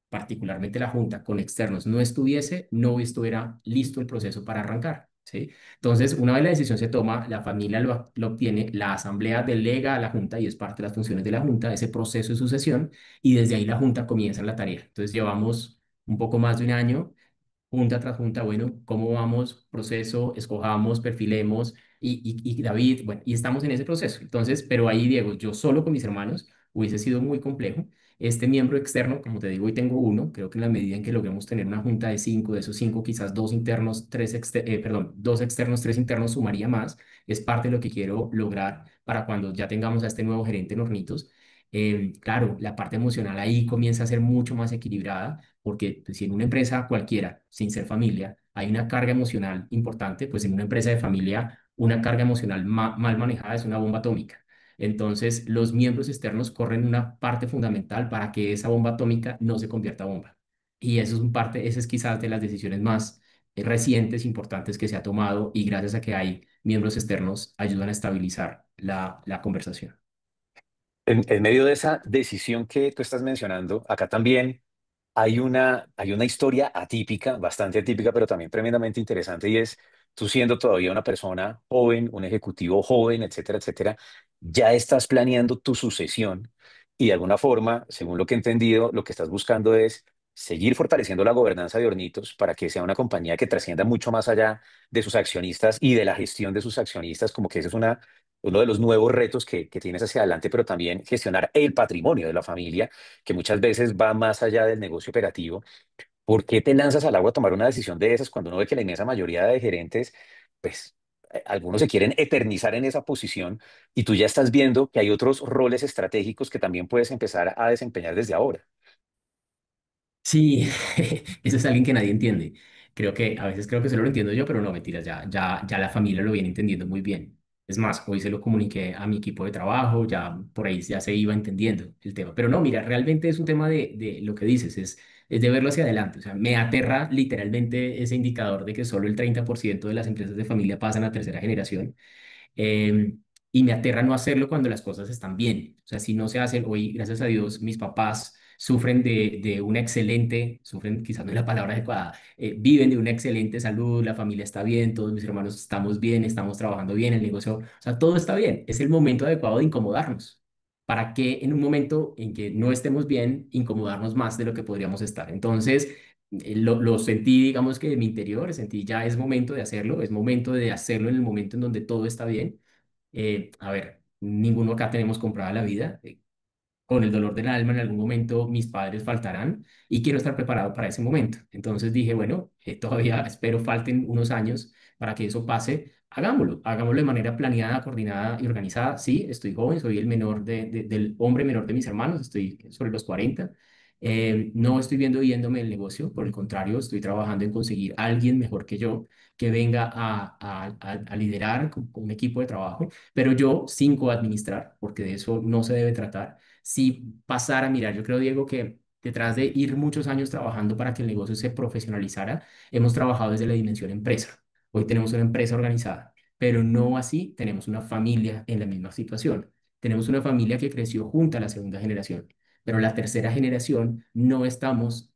particularmente la Junta, con externos, no estuviera listo el proceso para arrancar. ¿sí? Entonces, una vez la decisión se toma, la familia lo obtiene, la asamblea delega a la junta y es parte de las funciones de la junta, ese proceso de sucesión, y desde ahí la junta comienza la tarea. Entonces, llevamos un poco más de un año junta tras junta, bueno, ¿cómo vamos? Proceso, escojamos, perfilemos y David, bueno, y estamos en ese proceso. Entonces, pero ahí, Diego, yo solo con mis hermanos hubiese sido muy complejo. Este miembro externo, como te digo, hoy tengo uno, creo que en la medida en que logremos tener una junta de cinco, de esos cinco, quizás dos internos, perdón, dos externos, tres internos, sumaría más, es parte de lo que quiero lograr para cuando ya tengamos a este nuevo gerente en Hornitos. Claro, la parte emocional ahí comienza a ser mucho más equilibrada porque pues, si en una empresa cualquiera, sin ser familia, hay una carga emocional importante, pues en una empresa de familia, una carga emocional mal manejada es una bomba atómica. Entonces, los miembros externos corren una parte fundamental para que esa bomba atómica no se convierta a bomba. Y eso es un parte, esa es quizás de las decisiones más recientes, importantes que se ha tomado y gracias a que hay miembros externos ayudan a estabilizar la conversación. En medio de esa decisión que tú estás mencionando, acá también hay una historia atípica, bastante atípica, pero también tremendamente interesante, y es tú siendo todavía una persona joven, un ejecutivo joven, etcétera, etcétera, ya estás planeando tu sucesión y de alguna forma, según lo que he entendido, lo que estás buscando es seguir fortaleciendo la gobernanza de Hornitos para que sea una compañía que trascienda mucho más allá de sus accionistas y de la gestión de sus accionistas, como que ese es uno de los nuevos retos que tienes hacia adelante, pero también gestionar el patrimonio de la familia que muchas veces va más allá del negocio operativo. ¿Por qué te lanzas al agua a tomar una decisión de esas cuando uno ve que la inmensa mayoría de gerentes, pues algunos se quieren eternizar en esa posición y tú ya estás viendo que hay otros roles estratégicos que también puedes empezar a desempeñar desde ahora? Sí, eso es alguien que nadie entiende. Creo que a veces creo que solo lo entiendo yo, pero no, mentiras, ya la familia lo viene entendiendo muy bien. Es más, hoy se lo comuniqué a mi equipo de trabajo, ya por ahí ya se iba entendiendo el tema. Pero no, mira, realmente es un tema de lo que dices, es de verlo hacia adelante. O sea, me aterra literalmente ese indicador de que solo el 30% de las empresas de familia pasan a tercera generación. Eh, y me aterra no hacerlo cuando las cosas están bien. O sea, si no se hacen, hoy, gracias a Dios, mis papás sufren de una excelente, sufren quizás no es la palabra adecuada, viven de una excelente salud, la familia está bien, todos mis hermanos estamos bien, estamos trabajando bien, el negocio, o sea, todo está bien. Es el momento adecuado de incomodarnos. ¿Para que en un momento en que no estemos bien, incomodarnos más de lo que podríamos estar? Entonces, lo sentí, digamos que de mi interior, sentí ya es momento de hacerlo, es momento de hacerlo en el momento en donde todo está bien. A ver, ninguno acá tenemos comprada la vida. Con el dolor del alma en algún momento mis padres faltarán y quiero estar preparado para ese momento. Entonces dije, bueno, todavía espero falten unos años para que eso pase. Hagámoslo de manera planeada, coordinada y organizada. Sí, estoy joven, soy el menor del hombre menor de mis hermanos, estoy sobre los 40. No estoy viéndome el negocio, por el contrario, estoy trabajando en conseguir a alguien mejor que yo que venga a liderar con un equipo de trabajo, pero yo sin coadministrar, porque de eso no se debe tratar si pasara a mirar. Yo creo, Diego, que detrás de ir muchos años trabajando para que el negocio se profesionalizara, hemos trabajado desde la dimensión empresa. Hoy tenemos una empresa organizada, pero no así tenemos una familia en la misma situación. Tenemos una familia que creció junto a la segunda generación, pero la tercera generación no estamos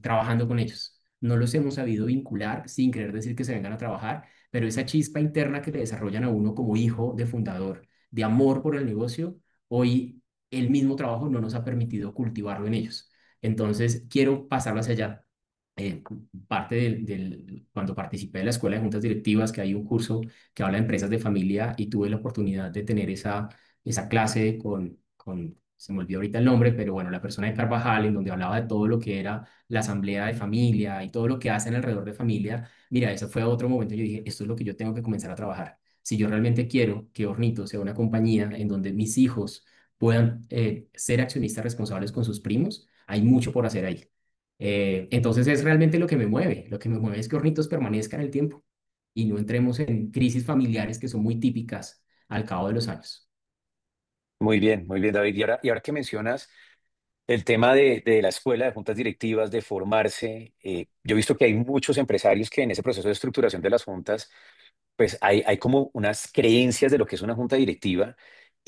trabajando con ellos. No los hemos sabido vincular sin querer decir que se vengan a trabajar, pero esa chispa interna que le desarrollan a uno como hijo de fundador, de amor por el negocio, hoy el mismo trabajo no nos ha permitido cultivarlo en ellos. Entonces, quiero pasarlo hacia allá. Eh, Parte cuando participé de la escuela de juntas directivas, que hay un curso que habla de empresas de familia y tuve la oportunidad de tener esa clase se me olvidó ahorita el nombre, pero bueno, la persona de Carvajal, en donde hablaba de todo lo que era la asamblea de familia y todo lo que hacen alrededor de familia. Mira, eso fue otro momento. Yo dije, esto es lo que yo tengo que comenzar a trabajar. Si yo realmente quiero que Hornito sea una compañía en donde mis hijos puedan ser accionistas responsables con sus primos, hay mucho por hacer ahí. Entonces es realmente lo que me mueve. Lo que me mueve es que Hornitos permanezca en el tiempo y no entremos en crisis familiares que son muy típicas al cabo de los años. Muy bien, David. Y ahora que mencionas el tema de la escuela, de juntas directivas, de formarse, yo he visto que hay muchos empresarios que en ese proceso de estructuración de las juntas pues hay como unas creencias de lo que es una junta directiva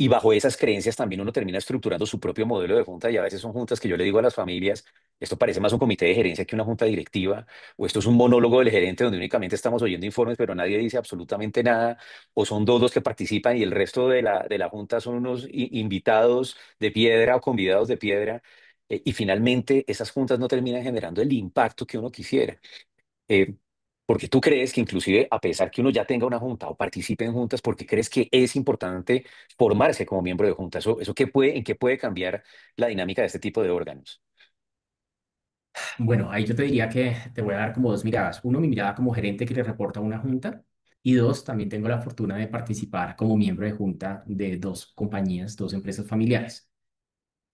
Y bajo esas creencias también uno termina estructurando su propio modelo de junta y a veces son juntas que yo le digo a las familias, esto parece más un comité de gerencia que una junta directiva, o esto es un monólogo del gerente donde únicamente estamos oyendo informes pero nadie dice absolutamente nada, o son dos los que participan y el resto de la junta son unos invitados de piedra o convidados de piedra. Y finalmente esas juntas no terminan generando el impacto que uno quisiera. Eh, Porque tú crees que inclusive a pesar que uno ya tenga una junta o participe en juntas, porque crees que es importante formarse como miembro de junta. Eso qué puede, ¿en qué puede cambiar la dinámica de este tipo de órganos? Bueno, ahí yo te diría que te voy a dar como dos miradas. Uno, mi mirada como gerente que le reporta a una junta. Y dos, también tengo la fortuna de participar como miembro de junta de dos compañías, dos empresas familiares.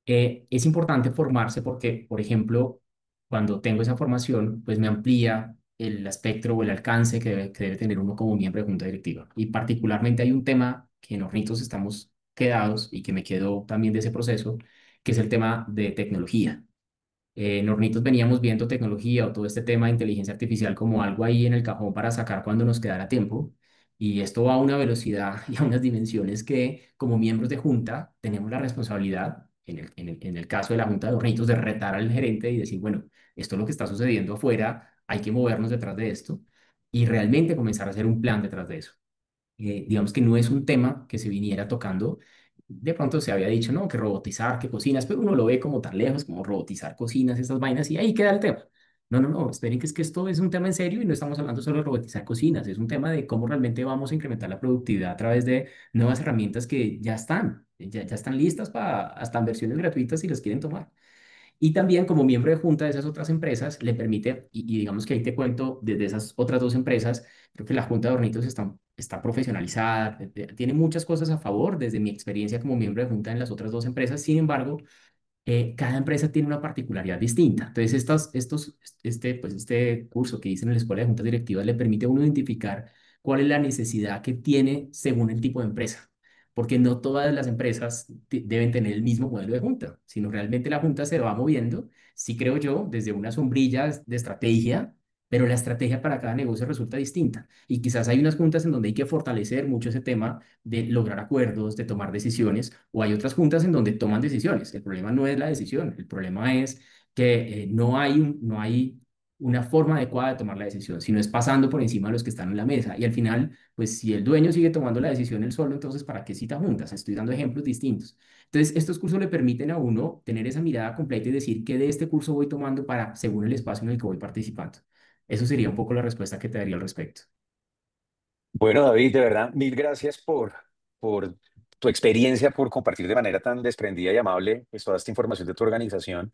Es importante formarse porque, por ejemplo, cuando tengo esa formación, pues me amplía el espectro o el alcance que debe tener uno como miembro de junta directiva. Y particularmente hay un tema que en Hornitos estamos quedados y que me quedó también de ese proceso, que es el tema de tecnología. En Hornitos veníamos viendo tecnología o todo este tema de inteligencia artificial como algo ahí en el cajón para sacar cuando nos quedara tiempo. Y esto va a una velocidad y a unas dimensiones que como miembros de junta tenemos la responsabilidad, en el caso de la junta de Hornitos, de retar al gerente y decir, bueno, esto es lo que está sucediendo afuera, hay que movernos detrás de esto y realmente comenzar a hacer un plan detrás de eso. Digamos que no es un tema que se viniera tocando. De pronto se había dicho, no, que robotizar, que cocinas, pero uno lo ve como tan lejos, como robotizar cocinas, estas vainas, y ahí queda el tema. No, no, no, esperen que es que esto es un tema en serio y no estamos hablando solo de robotizar cocinas, es un tema de cómo realmente vamos a incrementar la productividad a través de nuevas herramientas que ya están, ya están listas para hasta en versiones gratuitas si las quieren tomar. Y también como miembro de junta de esas otras empresas, le permite, y digamos que ahí te cuento, desde esas otras dos empresas, creo que la junta de Hornitos está profesionalizada, tiene muchas cosas a favor desde mi experiencia como miembro de junta en las otras dos empresas. Sin embargo, cada empresa tiene una particularidad distinta. Entonces, este curso que hice en la Escuela de Juntas Directivas le permite a uno identificar cuál es la necesidad que tiene según el tipo de empresa. Porque no todas las empresas deben tener el mismo modelo de junta, sino realmente la junta se va moviendo, sí creo yo, desde una sombrilla de estrategia, pero la estrategia para cada negocio resulta distinta. Y quizás hay unas juntas en donde hay que fortalecer mucho ese tema de lograr acuerdos, de tomar decisiones, o hay otras juntas en donde toman decisiones. El problema no es la decisión, el problema es que no hay una forma adecuada de tomar la decisión, sino es pasando por encima de los que están en la mesa. Y al final, pues si el dueño sigue tomando la decisión él solo, entonces ¿para qué cita juntas? Estoy dando ejemplos distintos. Entonces, estos cursos le permiten a uno tener esa mirada completa y decir qué de este curso voy tomando para según el espacio en el que voy participando. Eso sería un poco la respuesta que te daría al respecto. Bueno, David, de verdad, mil gracias por tu experiencia, por compartir de manera tan desprendida y amable pues, toda esta información de tu organización.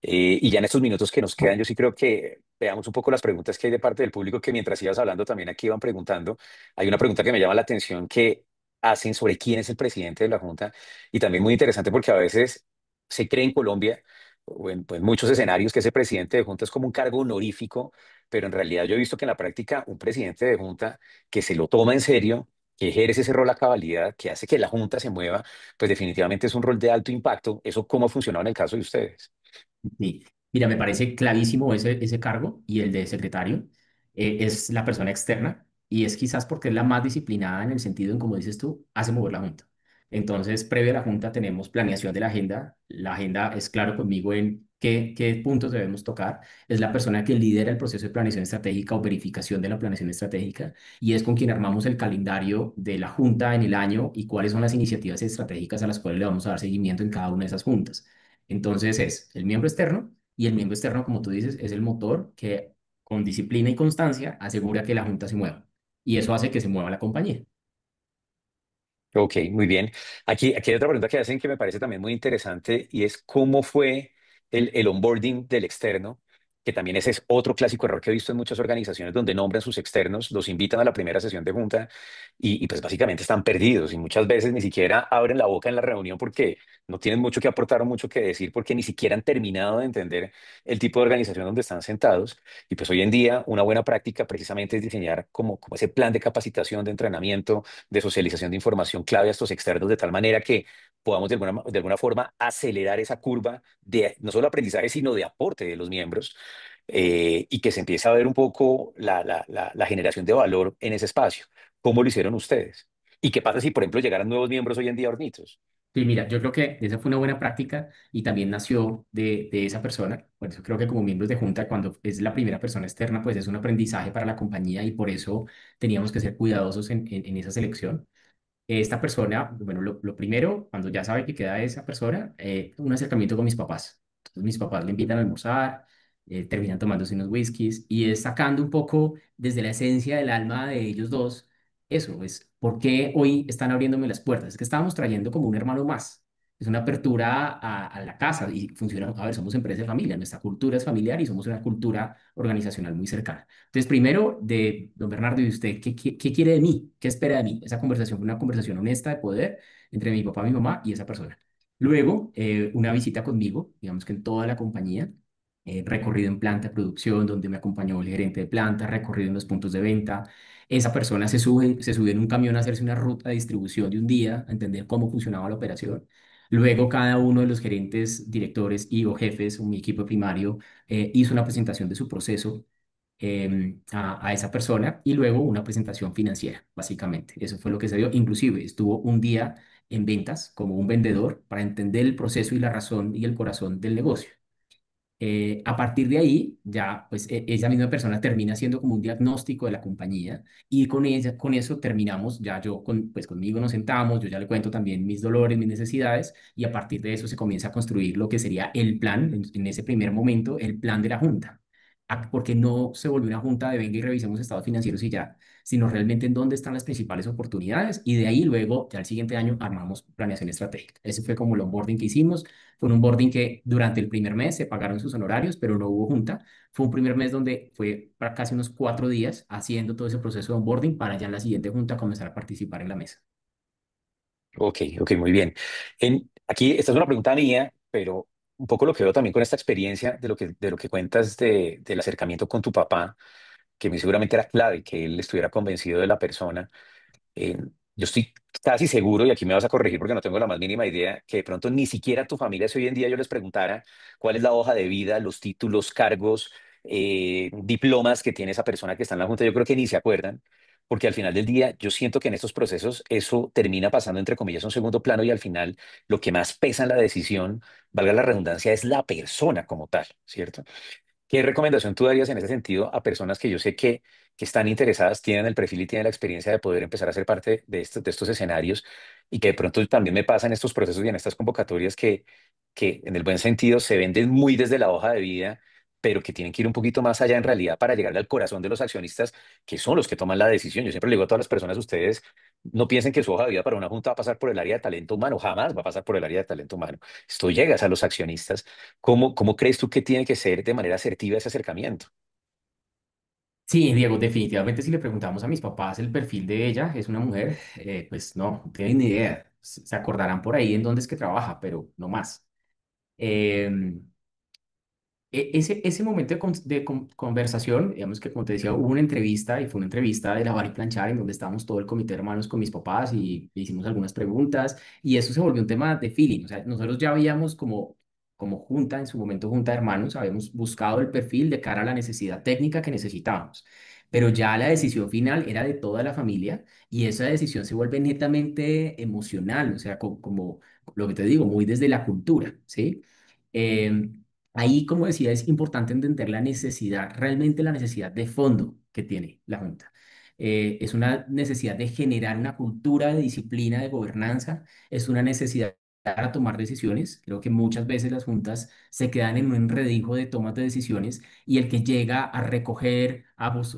Y ya en estos minutos que nos quedan, yo sí creo que veamos un poco las preguntas que hay de parte del público, que mientras ibas hablando también aquí iban preguntando. Hay una pregunta que me llama la atención que hacen sobre quién es el presidente de la Junta y también muy interesante porque a veces se cree en Colombia o en pues, muchos escenarios que ese presidente de Junta es como un cargo honorífico, pero en realidad yo he visto que en la práctica un presidente de Junta que se lo toma en serio, que ejerce ese rol a cabalidad, que hace que la Junta se mueva, pues definitivamente es un rol de alto impacto. ¿Eso cómo ha funcionado en el caso de ustedes? Sí. Mira, me parece clarísimo ese cargo y el de secretario. Es la persona externa y es quizás porque es la más disciplinada en el sentido en, como dices tú, hace mover la junta. Entonces, previo a la junta tenemos planeación de la agenda. La agenda es claro conmigo en qué puntos debemos tocar. Es la persona que lidera el proceso de planeación estratégica o verificación de la planeación estratégica y es con quien armamos el calendario de la junta en el año y cuáles son las iniciativas estratégicas a las cuales le vamos a dar seguimiento en cada una de esas juntas. Entonces es el miembro externo y el miembro externo, como tú dices, es el motor que con disciplina y constancia asegura que la junta se mueva. Y eso hace que se mueva la compañía. Ok, muy bien. Aquí hay otra pregunta que hacen que me parece también muy interesante y es cómo fue el onboarding del externo, que también ese es otro clásico error que he visto en muchas organizaciones donde nombran sus externos, los invitan a la primera sesión de junta y pues básicamente están perdidos y muchas veces ni siquiera abren la boca en la reunión porque no tienen mucho que aportar o mucho que decir porque ni siquiera han terminado de entender el tipo de organización donde están sentados. Y pues hoy en día una buena práctica precisamente es diseñar como ese plan de capacitación, de entrenamiento de socialización de información clave a estos externos de tal manera que podamos de alguna forma acelerar esa curva de no solo aprendizaje, sino de aporte de los miembros y que se empiece a ver un poco la generación de valor en ese espacio. ¿Cómo lo hicieron ustedes? ¿Y qué pasa si, por ejemplo, llegaran nuevos miembros hoy en día hornitos? Sí, mira, yo creo que esa fue una buena práctica y también nació de esa persona. Por eso creo que como miembros de junta, cuando es la primera persona externa, pues es un aprendizaje para la compañía y por eso teníamos que ser cuidadosos en esa selección. Esta persona, bueno, lo primero, cuando ya sabe que queda esa persona, un acercamiento con mis papás. Entonces mis papás le invitan a almorzar, terminan tomándose unos whiskies y es sacando un poco desde la esencia del alma de ellos dos, eso es, ¿por qué hoy están abriéndome las puertas? Es que estábamos trayendo como un hermano más. Es una apertura a la casa y funciona, a ver, somos empresa de familia, nuestra cultura es familiar y somos una cultura organizacional muy cercana. Entonces, primero, de don Bernardo, ¿y usted qué quiere de mí? ¿Qué espera de mí? Esa conversación fue una conversación honesta de poder entre mi papá, mi mamá y esa persona. Luego, una visita conmigo, digamos que en toda la compañía, recorrido en planta de producción, donde me acompañó el gerente de planta, recorrido en los puntos de venta. Esa persona se sube en un camión a hacerse una ruta de distribución de un día, a entender cómo funcionaba la operación. Luego, cada uno de los gerentes, directores y o jefes, o mi equipo primario, hizo una presentación de su proceso a esa persona y luego una presentación financiera, básicamente. Eso fue lo que se dio. Inclusive estuvo un día en ventas como un vendedor para entender el proceso y la razón y el corazón del negocio. A partir de ahí, ya pues esa misma persona termina haciendo como un diagnóstico de la compañía y con ella, con eso terminamos, ya yo pues conmigo nos sentamos, yo ya le cuento también mis dolores, mis necesidades y a partir de eso se comienza a construir lo que sería el plan, en ese primer momento, el plan de la junta. Porque no se volvió una junta de venga y revisemos estados financieros y ya, sino realmente en dónde están las principales oportunidades y de ahí luego, ya el siguiente año, armamos planeación estratégica. Ese fue como el onboarding que hicimos. Fue un onboarding que durante el primer mes se pagaron sus honorarios, pero no hubo junta. Fue un primer mes donde fue para casi unos 4 días haciendo todo ese proceso de onboarding para ya en la siguiente junta comenzar a participar en la mesa. Ok, ok, muy bien. Aquí, esta es una pregunta mía, pero un poco lo que veo también con esta experiencia de lo que cuentas del acercamiento con tu papá, que muy seguramente era clave, que él estuviera convencido de la persona. Eh, yo estoy casi seguro, y aquí me vas a corregir porque no tengo la más mínima idea, que de pronto ni siquiera tu familia, si hoy en día yo les preguntara cuál es la hoja de vida, los títulos, cargos, diplomas que tiene esa persona que está en la Junta, yo creo que ni se acuerdan, porque al final del día yo siento que en estos procesos eso termina pasando entre comillas a un segundo plano y al final lo que más pesa en la decisión, valga la redundancia, es la persona como tal, ¿cierto? ¿Qué recomendación tú darías en ese sentido a personas que yo sé que están interesadas, tienen el perfil y tienen la experiencia de poder empezar a ser parte de estos escenarios y que de pronto también me pasa en estos procesos y en estas convocatorias que en el buen sentido se venden muy desde la hoja de vida, pero que tienen que ir un poquito más allá en realidad para llegarle al corazón de los accionistas que son los que toman la decisión? Yo siempre le digo a todas las personas, ustedes no piensen que su hoja de vida para una junta va a pasar por el área de talento humano, jamás va a pasar por el área de talento humano. Esto llegas a los accionistas. ¿Cómo crees tú que tiene que ser de manera asertiva ese acercamiento? Sí, Diego, definitivamente si le preguntamos a mis papás el perfil de ella, es una mujer, pues no tienen ni idea. Se acordarán por ahí en dónde es que trabaja, pero no más. Em, ese momento de conversación, digamos que como te decía, hubo una entrevista y fue una entrevista de lavar y planchar en donde estábamos todo el comité de hermanos con mis papás y le hicimos algunas preguntas y eso se volvió un tema de feeling. O sea, nosotros ya habíamos como junta, en su momento junta de hermanos, habíamos buscado el perfil de cara a la necesidad técnica que necesitábamos. Pero ya la decisión final era de toda la familia y esa decisión se vuelve netamente emocional, o sea, como lo que te digo, muy desde la cultura, ¿sí? Em, Ahí, como decía, es importante entender la necesidad, realmente la necesidad de fondo que tiene la Junta. Es una necesidad de generar una cultura de disciplina, de gobernanza, es una necesidad para tomar decisiones. Creo que muchas veces las juntas se quedan en un enredijo de tomas de decisiones y el que llega a recoger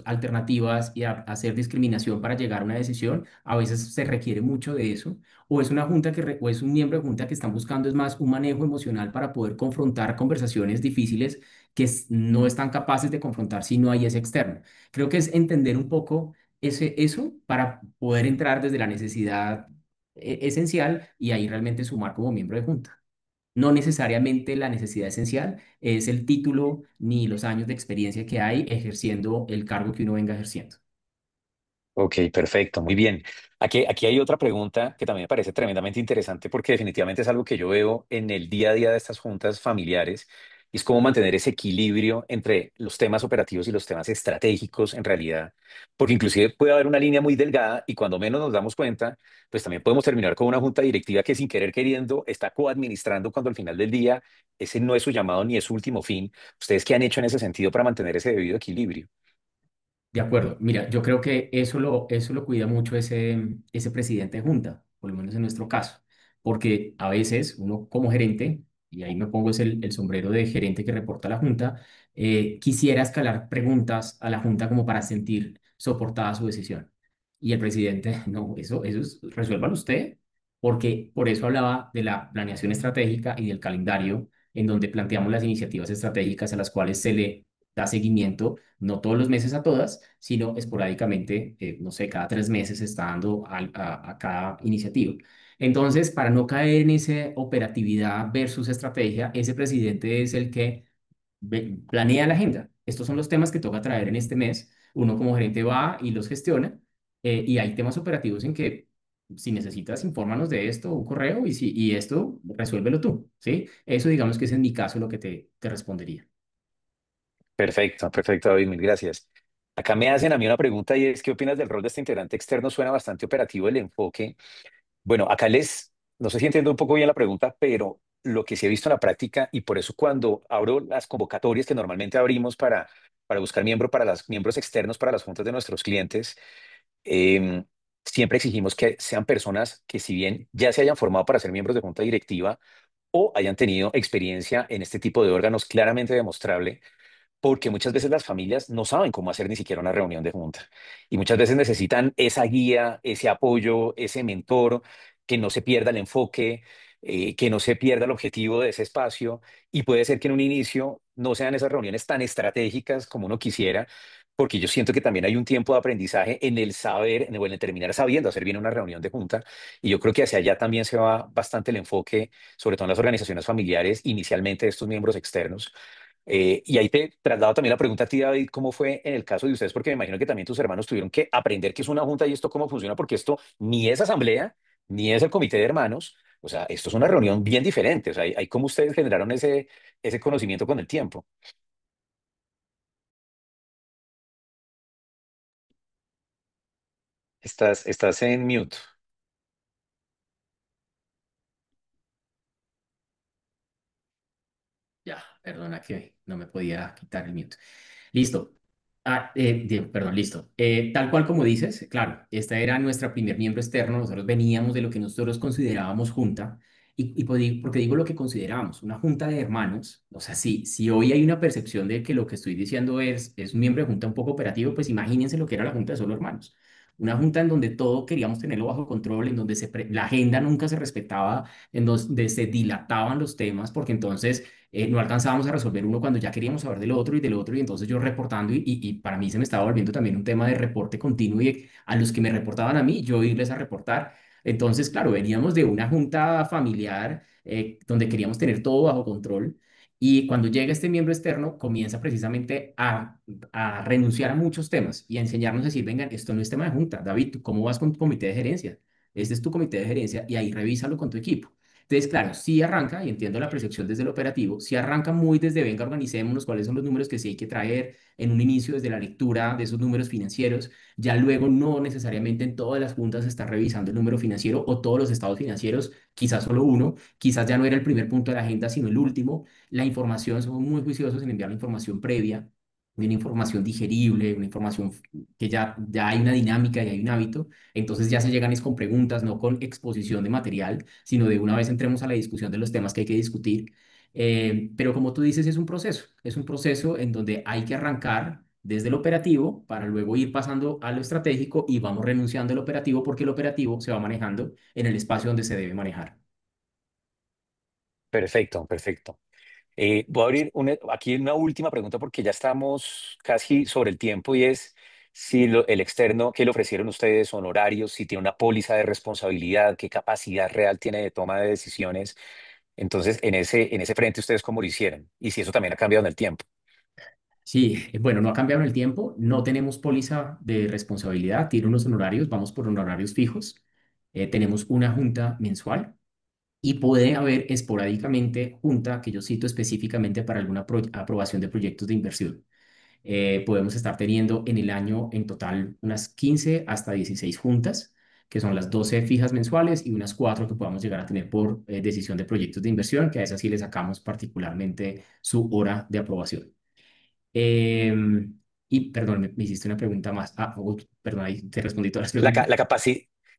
alternativas y a hacer discriminación para llegar a una decisión, a veces se requiere mucho de eso o es una junta o es un miembro de junta que están buscando es más un manejo emocional para poder confrontar conversaciones difíciles que no están capaces de confrontar si no hay ese externo. Creo que es entender un poco eso para poder entrar desde la necesidad esencial y ahí realmente sumar como miembro de junta. No necesariamente la necesidad esencial es el título ni los años de experiencia que hay ejerciendo el cargo que uno venga ejerciendo. Ok, perfecto, muy bien. Aquí hay otra pregunta que también me parece tremendamente interesante porque definitivamente es algo que yo veo en el día a día de estas juntas familiares y es cómo mantener ese equilibrio entre los temas operativos y los temas estratégicos en realidad, porque inclusive puede haber una línea muy delgada y cuando menos nos damos cuenta, pues también podemos terminar con una junta directiva que sin querer queriendo está coadministrando cuando al final del día ese no es su llamado ni es su último fin. ¿Ustedes qué han hecho en ese sentido para mantener ese debido equilibrio? De acuerdo. Mira, yo creo que eso lo cuida mucho ese presidente de junta, por lo menos en nuestro caso, porque a veces uno como gerente, y ahí me pongo es el sombrero de gerente que reporta a la junta, quisiera escalar preguntas a la junta como para sentir soportada su decisión. Y el presidente, no, resuélvalo usted, porque por eso hablaba de la planeación estratégica y del calendario en donde planteamos las iniciativas estratégicas a las cuales se le da seguimiento no todos los meses a todas, sino esporádicamente, no sé, cada 3 meses se está dando a cada iniciativa. Entonces, para no caer en esa operatividad versus estrategia, ese presidente es el que planea la agenda. Estos son los temas que toca traer en este mes. Uno como gerente va y los gestiona, y hay temas operativos en que si necesitas, infórmanos de esto, un correo, y esto, resuélvelo tú, ¿sí? Eso digamos que es en mi caso lo que te respondería. Perfecto, perfecto, David, mil gracias. Acá me hacen a mí una pregunta y es, ¿qué opinas del rol de este integrante externo? Suena bastante operativo el enfoque. Bueno, no sé si entiendo un poco bien la pregunta, pero lo que sí he visto en la práctica y por eso cuando abro las convocatorias que normalmente abrimos para buscar para los miembros externos para las juntas de nuestros clientes, eh, siempre exigimos que sean personas que si bien ya se hayan formado para ser miembros de junta directiva o hayan tenido experiencia en este tipo de órganos claramente demostrable porque muchas veces las familias no saben cómo hacer ni siquiera una reunión de junta y muchas veces necesitan esa guía, ese apoyo, ese mentor, que no se pierda el enfoque, que no se pierda el objetivo de ese espacio y puede ser que en un inicio no sean esas reuniones tan estratégicas como uno quisiera, porque yo siento que también hay un tiempo de aprendizaje en el saber, en el terminar sabiendo hacer bien una reunión de junta y yo creo que hacia allá también se va bastante el enfoque, sobre todo en las organizaciones familiares, inicialmente de estos miembros externos y ahí te traslado también la pregunta a ti, David, ¿cómo fue en el caso de ustedes? Porque me imagino que también tus hermanos tuvieron que aprender qué es una junta y esto cómo funciona, porque esto ni es asamblea, ni es el comité de hermanos, o sea, esto es una reunión bien diferente, o sea, hay cómo ustedes generaron ese conocimiento con el tiempo. Estás en mute. Ya, perdona que no me podía quitar el mute. Listo. Perdón, listo. Tal cual como dices, claro, esta era nuestra primer miembro externo, nosotros veníamos de lo que nosotros considerábamos junta, porque digo lo que considerábamos, una junta de hermanos, o sea, si hoy hay una percepción de que lo que estoy diciendo es un miembro de junta un poco operativo, pues imagínense lo que era la junta de solo hermanos. Una junta en donde todo queríamos tenerlo bajo control, en donde la agenda nunca se respetaba, en donde se dilataban los temas, porque entonces no alcanzábamos a resolver uno cuando ya queríamos saber del otro y del otro, y entonces yo reportando, y para mí se me estaba volviendo también un tema de reporte continuo, y a los que me reportaban a mí, yo irles a reportar. Entonces, claro, veníamos de una junta familiar donde queríamos tener todo bajo control. Y cuando llega este miembro externo, comienza precisamente a renunciar a muchos temas y a enseñarnos a decir, vengan, esto no es tema de junta. David, ¿tú cómo vas con tu comité de gerencia? Este es tu comité de gerencia y ahí revísalo con tu equipo. Entonces, claro, sí arranca, y entiendo la percepción desde el operativo, sí arranca muy desde, venga, organicémonos, cuáles son los números que sí hay que traer en un inicio desde la lectura de esos números financieros. Ya luego no necesariamente en todas las juntas se está revisando el número financiero o todos los estados financieros, quizás solo uno, quizás ya no era el primer punto de la agenda, sino el último. La información, somos muy juiciosos en enviar la información previa, una información digerible, una información que ya hay una dinámica y hay un hábito. Entonces ya se llegan es con preguntas, no con exposición de material, sino de una vez entremos a la discusión de los temas que hay que discutir. Pero como tú dices, es un proceso en donde hay que arrancar desde el operativo para luego ir pasando a lo estratégico y vamos renunciando al operativo porque el operativo se va manejando en el espacio donde se debe manejar. Perfecto, perfecto. Voy a abrir aquí una última pregunta porque ya estamos casi sobre el tiempo y es si el externo que le ofrecieron ustedes honorarios, si tiene una póliza de responsabilidad, qué capacidad real tiene de toma de decisiones. Entonces, en ese frente, ¿ustedes cómo lo hicieron? Y si eso también ha cambiado en el tiempo. Sí, bueno, no ha cambiado en el tiempo, no tenemos póliza de responsabilidad, tiene unos honorarios, vamos por honorarios fijos. Tenemos una junta mensual y puede haber esporádicamente junta que yo cito específicamente para alguna aprobación de proyectos de inversión. Podemos estar teniendo en el año en total unas 15 hasta 16 juntas, que son las 12 fijas mensuales y unas 4 que podamos llegar a tener por decisión de proyectos de inversión, que a esas sí le sacamos particularmente su hora de aprobación. Y perdón, me hiciste una pregunta más. Perdón, ahí te respondí todas las La, preguntas. la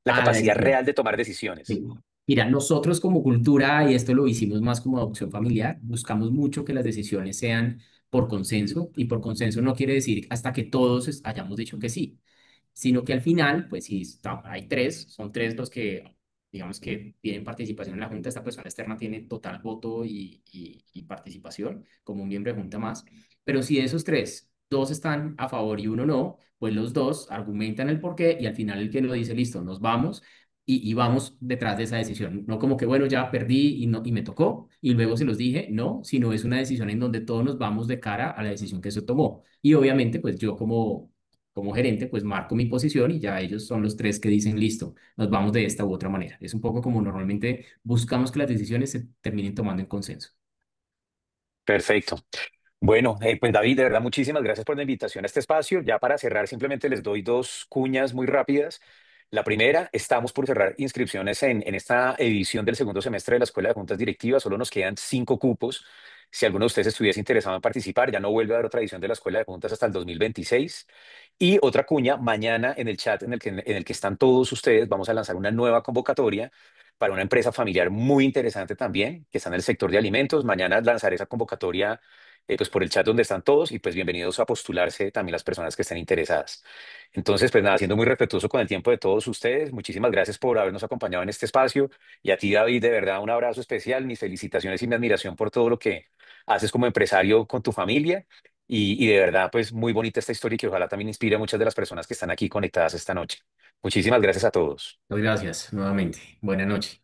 La capacidad decisión. real de tomar decisiones. Sí. Mira, nosotros como cultura, y esto lo hicimos más como adopción familiar, buscamos mucho que las decisiones sean por consenso, y por consenso no quiere decir hasta que todos hayamos dicho que sí, sino que al final, pues si hay tres, son tres los que, digamos que tienen participación en la junta, esta persona externa tiene total voto y participación como un miembro de junta más, pero si de esos tres, dos están a favor y uno no, pues los dos argumentan el porqué y al final el que lo dice, listo, nos vamos. Y vamos detrás de esa decisión, no como que, bueno, ya perdí y, no, y me tocó, y luego se los dije, no, sino es una decisión en donde todos nos vamos de cara a la decisión que se tomó. Y obviamente, pues yo como gerente, pues marco mi posición y ya ellos son los tres que dicen, listo, nos vamos de esta u otra manera. Es un poco como normalmente buscamos que las decisiones se terminen tomando en consenso. Perfecto. Bueno, pues David, de verdad, muchísimas gracias por la invitación a este espacio. Ya para cerrar, simplemente les doy dos cuñas muy rápidas. La primera, estamos por cerrar inscripciones en esta edición del segundo semestre de la Escuela de Juntas Directivas. Solo nos quedan 5 cupos. Si alguno de ustedes estuviese interesado en participar, ya no vuelve a haber otra edición de la Escuela de Juntas hasta el 2026. Y otra cuña, mañana en el chat en el que están todos ustedes, vamos a lanzar una nueva convocatoria para una empresa familiar muy interesante también, que está en el sector de alimentos. Mañana lanzaré esa convocatoria pues por el chat donde están todos y pues bienvenidos a postularse también las personas que estén interesadas. Entonces, pues nada, siendo muy respetuoso con el tiempo de todos ustedes, muchísimas gracias por habernos acompañado en este espacio y a ti, David, de verdad, un abrazo especial, mis felicitaciones y mi admiración por todo lo que haces como empresario con tu familia y de verdad, pues muy bonita esta historia y que ojalá también inspire a muchas de las personas que están aquí conectadas esta noche. Muchísimas gracias a todos. Muchas gracias nuevamente. Buenas noches.